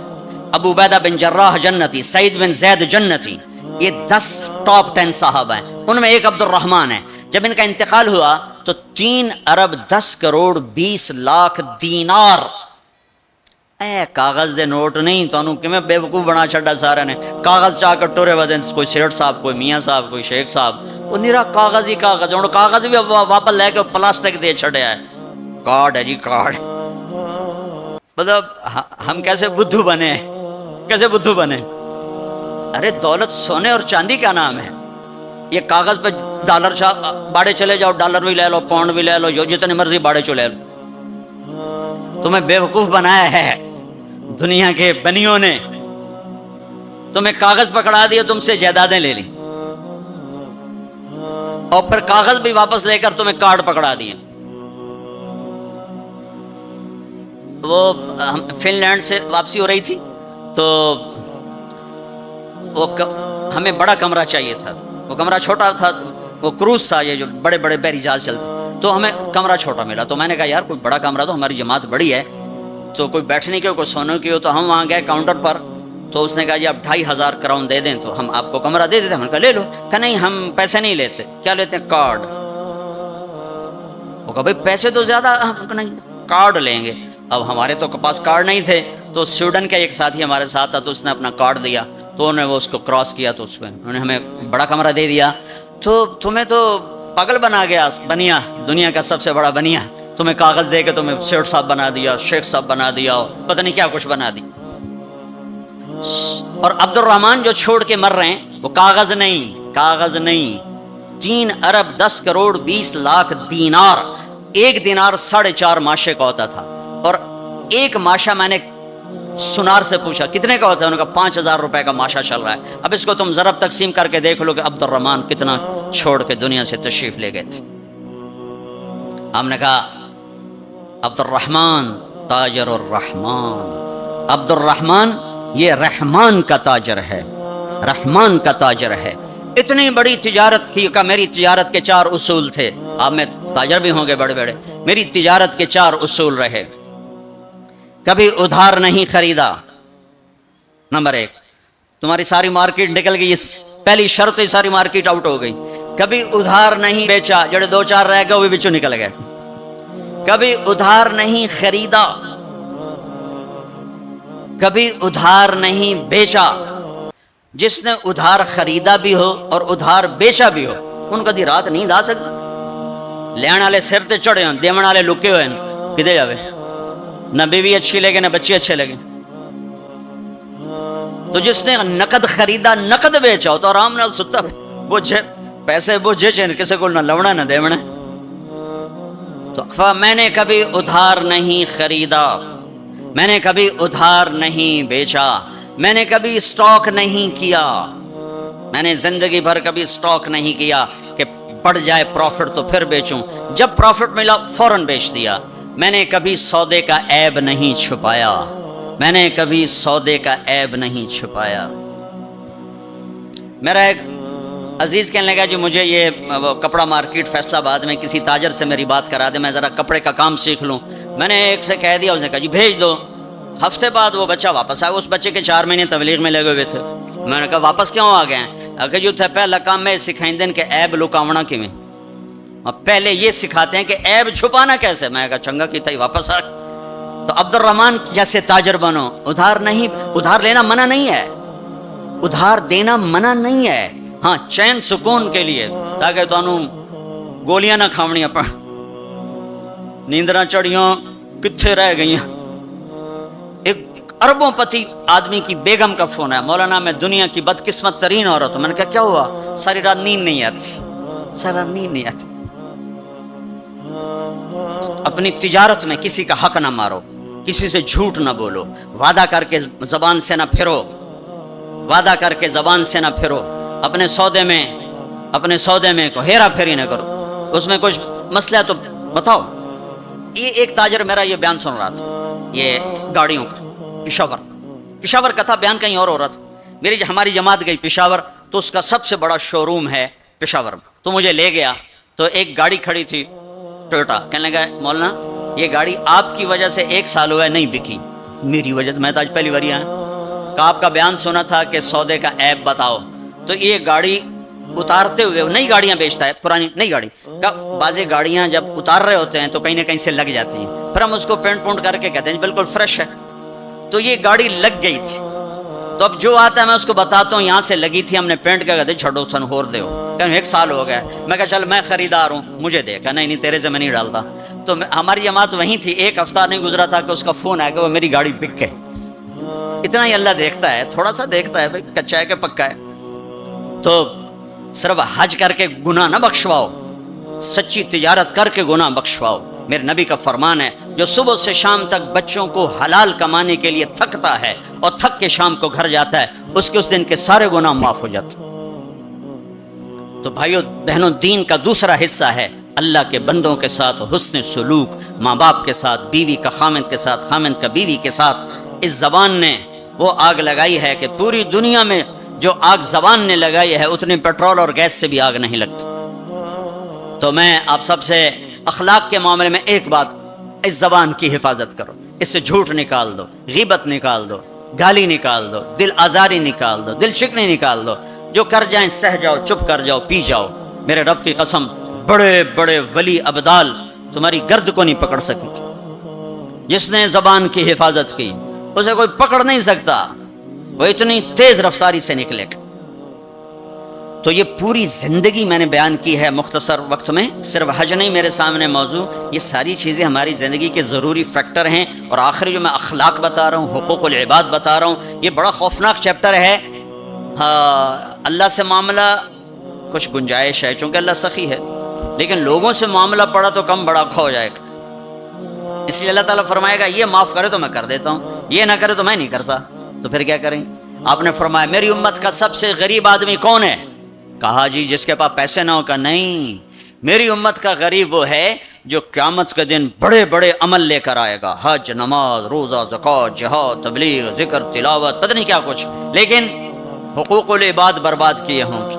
ابو عبیدہ بن جراح جنتی, سعید بن زید جنتی. یہ 10 ٹاپ 10 صحابہ ہیں, ان میں ایک عبد الرحمن ہے. جب ان کا انتقال ہوا تو 3 ارب 10 کروڑ 20 لاکھ دینار, اے کاغذ دے نوٹ نہیں, تو کیویں بے وقوف بنا چھڈا سارے نے. کاغذ چاہ کے ٹورے ودن, کوئی سیٹ صاحب, کوئی میاں صاحب, کوئی شیخ صاحب, وہ نیرا کاغذ ہی کاغذ. ہوں کاغذ بھی واپس لے کے پلاسٹک دے چھڑیا ہے. کارڈ ہے جی کارڈ. مطلب ہم کیسے بدھو بنے, کیسے بدھو بنے. ارے دولت سونے اور چاندی کا نام ہے. یہ کاغذ پہ ڈالر باڑے چلے جاؤ, ڈالر بھی لے لو, پاؤنڈ بھی لے لو, جو جتنے مرضی باڑے چو لے لو. تمہیں بے وقوف بنایا ہے دنیا کے بنیوں نے, تمہیں کاغذ پکڑا دیا, تم سے جائیدادیں لے لی, اور پھر کاغذ بھی واپس لے کر تمہیں کارڈ پکڑا دیے. وہ فن لینڈ سے واپسی ہو رہی تھی تو وہ ہمیں بڑا کمرہ چاہیے تھا. وہ کمرہ چھوٹا تھا, وہ کروز تھا, یہ جو بڑے بڑے بحری جہاز چلتے, تو ہمیں کمرہ چھوٹا ملا. تو میں نے کہا یار کوئی بڑا کمرہ, تو ہماری جماعت بڑی ہے, تو کوئی بیٹھنے کی ہو, کوئی سونے کی ہو. تو ہم وہاں گئے کاؤنٹر پر, تو اس نے کہا جی آپ 2500 کراؤن دے دیں تو ہم آپ کو کمرہ دے دیتے. ہم نے کہا لے لو. کہ نہیں ہم پیسے نہیں لیتے. کیا لیتے ہیں؟ کارڈ. وہ کہا بھائی پیسے تو زیادہ, نہیں کارڈ لیں گے. اب ہمارے تو پاس کارڈ نہیں تھے, تو سویڈن کا ایک ساتھی ہمارے ساتھ تھا, تو اس نے اپنا کارڈ دیا, تو انہوں نے وہ اس کو کراس کیا, تو اس میں انہوں نے ہمیں بڑا کمرہ دے دیا. تو تمہیں تو پاگل بنا گیا بنیا, دنیا کا سب سے بڑا بنیا, تمہیں کاغذ دے کے تمہیں سیٹ صاحب بنا دیا, شیخ صاحب بنا دیا, پتہ نہیں کیا کچھ بنا دی. اور عبد الرحمن جو چھوڑ کے مر رہے ہیں وہ کاغذ نہیں, کاغذ نہیں, 3 ارب 10 کروڑ 20 لاکھ دینار. ایک دینار 4.5 ماشے کا ہوتا تھا, اور ایک ماشا میں نے سنار سے پوچھا کتنے کا ہوتا ہے؟ انہوں نے کہا 5,000 روپے کا ماشا چل رہا ہے، اب اس کو تم ضرب تقسیم کر کے دیکھ لو کہ عبد الرحمن کتنا چھوڑ کے دنیا سے تشریف لے گئے تھے۔ ہم نے کہا عبد الرحمن تاجر الرحمن، عبد الرحمن یہ رحمان کا تاجر ہے، رحمان کا تاجر ہے۔ اتنی بڑی تجارت کی کہ میری تجارت کے 4 اصول تھے، آپ میں تاجر بھی ہوں گے بڑے بڑے، میری تجارت کے 4 اصول رہے۔ کبھی ادھار نہیں خریدا، نمبر 1، تمہاری ساری مارکیٹ نکل گئی، اس پہلی شرط ہی ساری مارکیٹ آؤٹ ہو گئی۔ کبھی ادھار نہیں بیچا، جڑے 2-4 رہ گئے وہ بھی بچوں نکل گئے۔ کبھی ادھار نہیں خریدا، کبھی ادھار نہیں بیچا۔ جس نے ادھار خریدا بھی ہو اور ادھار بیچا بھی ہو، ان کدی رات نیند آ سکتی؟ لین والے سر تے چڑھے ہوں، دیون والے لکے ہوئے ہیں، کدے جاوے؟ نہ بیوی اچھی لگے نہ بچے اچھے لگے۔ تو جس نے نقد خریدا نقد بیچا ہو تو آرام نال ستا بوجھے پیسے بوجھے چین کسے کو نہ لونا نہ دیونا۔ تو میں نے کبھی ادھار نہیں خریدا، میں نے کبھی ادھار نہیں بیچا، میں نے کبھی سٹاک نہیں کیا، میں نے زندگی بھر کبھی سٹاک نہیں کیا کہ بڑھ جائے پروفٹ تو پھر بیچوں، جب پروفٹ ملا فوراً بیچ دیا۔ میں نے کبھی سودے کا عیب نہیں چھپایا، میں نے کبھی سودے کا عیب نہیں چھپایا۔ میرا ایک عزیز کہنے لگا جی مجھے یہ کپڑا مارکیٹ فیصل آباد میں کسی تاجر سے میری بات کرا دے، میں ذرا کپڑے کا کام سیکھ لوں۔ میں نے ایک سے کہہ دیا، اس نے کہا جی بھیج دو۔ ہفتے بعد وہ بچہ واپس آیا، اس بچے کے 4 مہینے تبلیغ میں لگے ہوئے تھے۔ میں نے کہا واپس کیوں آ گئے ہیں؟ کہ جو تھے پہلا کام میں سکھائیں دن کہ عیب لکاونا کیویں، پہلے یہ سکھاتے ہیں کہ عیب چھپانا کیسے۔ میں کہا چنگا کیتا ہی واپس آ۔ تو عبد الرحمن جیسے تاجر بنو، ادھار نہیں، ادھار لینا منع نہیں ہے، ادھار دینا منع نہیں ہے، ہاں چین سکون کے لیے، تاکہ تانوں گولیاں نہ کھاونیاں پڑ، نیندراں چڑیاں کتھے رہ گئیاں۔ ایک اربوں پتی آدمی کی بیگم کا فون ہے، مولانا میں دنیا کی بدقسمت ترین عورت ہوں۔ میں نے کہا کیا ہوا؟ ساری رات نیند نہیں آتی، ساری رات نیند نہیں آتی۔ اپنی تجارت میں کسی کا حق نہ مارو، کسی سے جھوٹ نہ بولو، وعدہ کر کے زبان سے نہ پھرو، وعدہ کر کے زبان سے نہ پھرو۔ اپنے سودے میں کو ہیرا پھیری نہ کرو، اس میں کچھ مسئلہ تو بتاؤ۔ یہ ایک تاجر میرا یہ بیان سن رہا تھا، یہ گاڑیوں کا، پشاور کا تھا، بیان کہیں اور ہو رہا تھا۔ ہماری جماعت گئی پشاور، تو اس کا سب سے بڑا شو روم ہے پشاور میں، تو مجھے لے گیا، تو ایک گاڑی کھڑی تھی ٹویوٹا، کہنے لگا مولانا یہ گاڑی آپ کی وجہ سے 1 سال ہوا ہے نہیں بکی، میری وجہ سے، میں تو آج پہلی بار آیا کہ آپ کا بیان سنا تھا کہ سودے کا عیب بتاؤ، تو یہ گاڑی اتارتے ہوئے، نئی گاڑیاں بیچتا ہے، پرانی نئی گاڑی کا، بعضی گاڑیاں جب اتار رہے ہوتے ہیں تو کہیں نہ کہیں سے لگ جاتی ہیں، پھر ہم اس کو پینٹ پونٹ کر کے کہتے ہیں بالکل فریش ہے، تو یہ گاڑی لگ گئی تھی۔ تو اب جو آتا ہے میں اس کو بتاتا ہوں یہاں سے لگی تھی، ہم نے پینٹ کیا، کہتے چھوڑو سن ہور دے ہو، کہ 1 سال ہو گیا۔ میں کہا چل میں خریدار ہوں، مجھے دے، کہ نہیں تیرے سے میں نہیں ڈالتا۔ تو ہماری جماعت وہیں تھی، 1 ہفتہ نہیں گزرا تھا کہ اس کا فون آیا کہ وہ میری گاڑی بک گئی۔ اتنا ہی اللہ دیکھتا ہے، تھوڑا سا دیکھتا ہے بھائی کچا ہے کہ پکا ہے۔ تو صرف حج کر کے گناہ نہ بخشواؤ، سچی تجارت کر کے گناہ بخشواؤ۔ میرے نبی کا فرمان ہے جو صبح سے شام تک بچوں کو حلال کمانے کے لیے تھکتا ہے اور تھک کے شام کو گھر جاتا ہے، اس کے اس دن کے سارے گناہ معاف ہو جاتے۔ تو بھائیو بہنوں، دین کا دوسرا حصہ ہے اللہ کے بندوں کے ساتھ حسن سلوک، ماں باپ کے ساتھ، بیوی کا خامند کے ساتھ، خامند کا بیوی کے ساتھ۔ اس زبان نے وہ آگ لگائی ہے کہ پوری دنیا میں جو آگ زبان نے لگائی ہے اتنی پیٹرول اور گیس سے بھی آگ نہیں لگتی۔ تو میں آپ سب سے اخلاق کے معاملے میں ایک بات، اس زبان کی حفاظت کرو، اس سے جھوٹ نکال دو، غیبت نکال دو، گالی نکال دو، دل آزاری نکال دو، دل شکنی نکال دو، جو کر جائیں سہ جاؤ، چپ کر جاؤ، پی جاؤ۔ میرے رب کی قسم، بڑے بڑے ولی ابدال تمہاری گرد کو نہیں پکڑ سکی تھی۔ جس نے زبان کی حفاظت کی اسے کوئی پکڑ نہیں سکتا، وہ اتنی تیز رفتاری سے نکلے گا۔ تو یہ پوری زندگی میں نے بیان کی ہے مختصر وقت میں، صرف حج نہیں میرے سامنے موضوع، یہ ساری چیزیں ہماری زندگی کے ضروری فیکٹر ہیں۔ اور آخری جو میں اخلاق بتا رہا ہوں، حقوق العباد بتا رہا ہوں، یہ بڑا خوفناک چیپٹر ہے۔ اللہ سے معاملہ کچھ گنجائش ہے چونکہ اللہ سخی ہے، لیکن لوگوں سے معاملہ پڑا تو کم بڑا کھو جائے گا، اس لیے اللہ تعالیٰ فرمائے گا یہ معاف کرے تو میں کر دیتا ہوں، یہ نہ کرے تو میں نہیں کرتا، تو پھر کیا کریں؟ آپ نے فرمایا میری امت کا سب سے غریب آدمی کون ہے؟ کہا جی جس کے پاس پیسے نہ ہو. کا نہیں، میری امت کا غریب وہ ہے جو قیامت کے دن بڑے بڑے عمل لے کر آئے گا، حج، نماز، روزہ، زکوٰۃ، جہاد، تبلیغ، ذکر، تلاوت، پتہ نہیں کیا کچھ، لیکن حقوق العباد برباد کیے ہوں گے.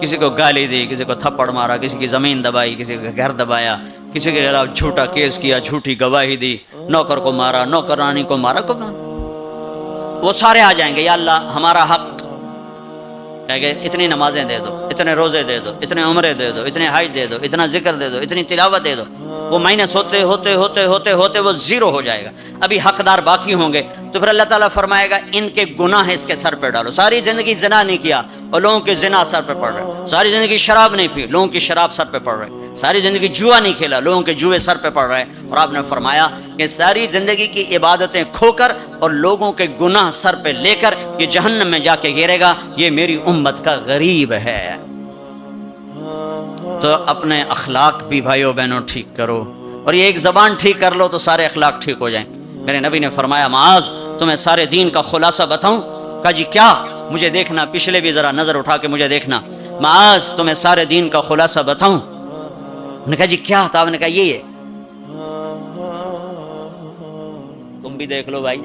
کسی کو گالی دی، کسی کو تھپڑ مارا، کسی کی زمین دبائی، کسی کا گھر دبایا، کسی کے خلاف جھوٹا کیس کیا، جھوٹی گواہی دی، نوکر کو مارا، نوکرانی کو مارا. وہ سارے آ جائیں گے، یا اللہ ہمارا حق کہ اتنی نمازیں دے دو، اتنے روزے دے دو، اتنے عمرے دے دو، اتنے حج دے دو، اتنا ذکر دے دو، اتنی تلاوت دے دو. وہ مائنس ہوتے ہوتے ہوتے ہوتے ہوتے وہ زیرو ہو جائے گا. ابھی حقدار باقی ہوں گے، تو پھر اللہ تعالیٰ فرمائے گا ان کے گناہ اس کے سر پہ ڈالو. ساری زندگی زنا نہیں کیا اور لوگوں کے زنا سر پہ پڑ رہے، ساری زندگی شراب نہیں پی، لوگوں کی شراب سر پہ پڑ رہے، ساری زندگی جوا نہیں کھیلا، لوگوں کے جوئے سر پہ پڑ رہے. اور آپ نے فرمایا کہ ساری زندگی کی عبادتیں کھو کر اور لوگوں کے گناہ سر پہ لے کر یہ جہنم میں جا کے گرے گا. یہ میری امت کا غریب ہے. تو اپنے اخلاق بھی بھائیو بہنوں ٹھیک کرو، اور یہ ایک زبان ٹھیک کر لو تو سارے اخلاق ٹھیک ہو جائیں. میرے نبی نے فرمایا معاذ تمہیں سارے دین کا خلاصہ بتاؤں؟ کہا جی کیا؟ مجھے دیکھنا، پچھلے بھی ذرا نظر اٹھا کے مجھے دیکھنا. معاذ تمہیں سارے دین کا خلاصہ بتاؤں؟ انہوں نے کہا جی کیا؟ تو آپ نے کہا یہ ہے. تم بھی دیکھ لو بھائی،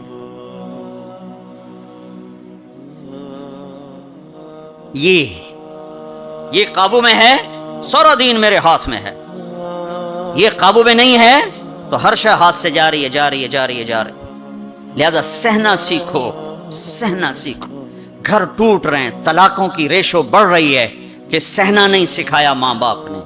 یہ قابو میں ہے، سارا دین میرے ہاتھ میں ہے. یہ قابو میں نہیں ہے تو ہر شے ہاتھ سے جا رہی ہے، جا رہی ہے، جا رہی ہے، جا رہی ہے. لہذا سہنا سیکھو، سہنا سیکھو. گھر ٹوٹ رہے ہیں، طلاقوں کی ریشو بڑھ رہی ہے کہ سہنا نہیں سکھایا ماں باپ نے.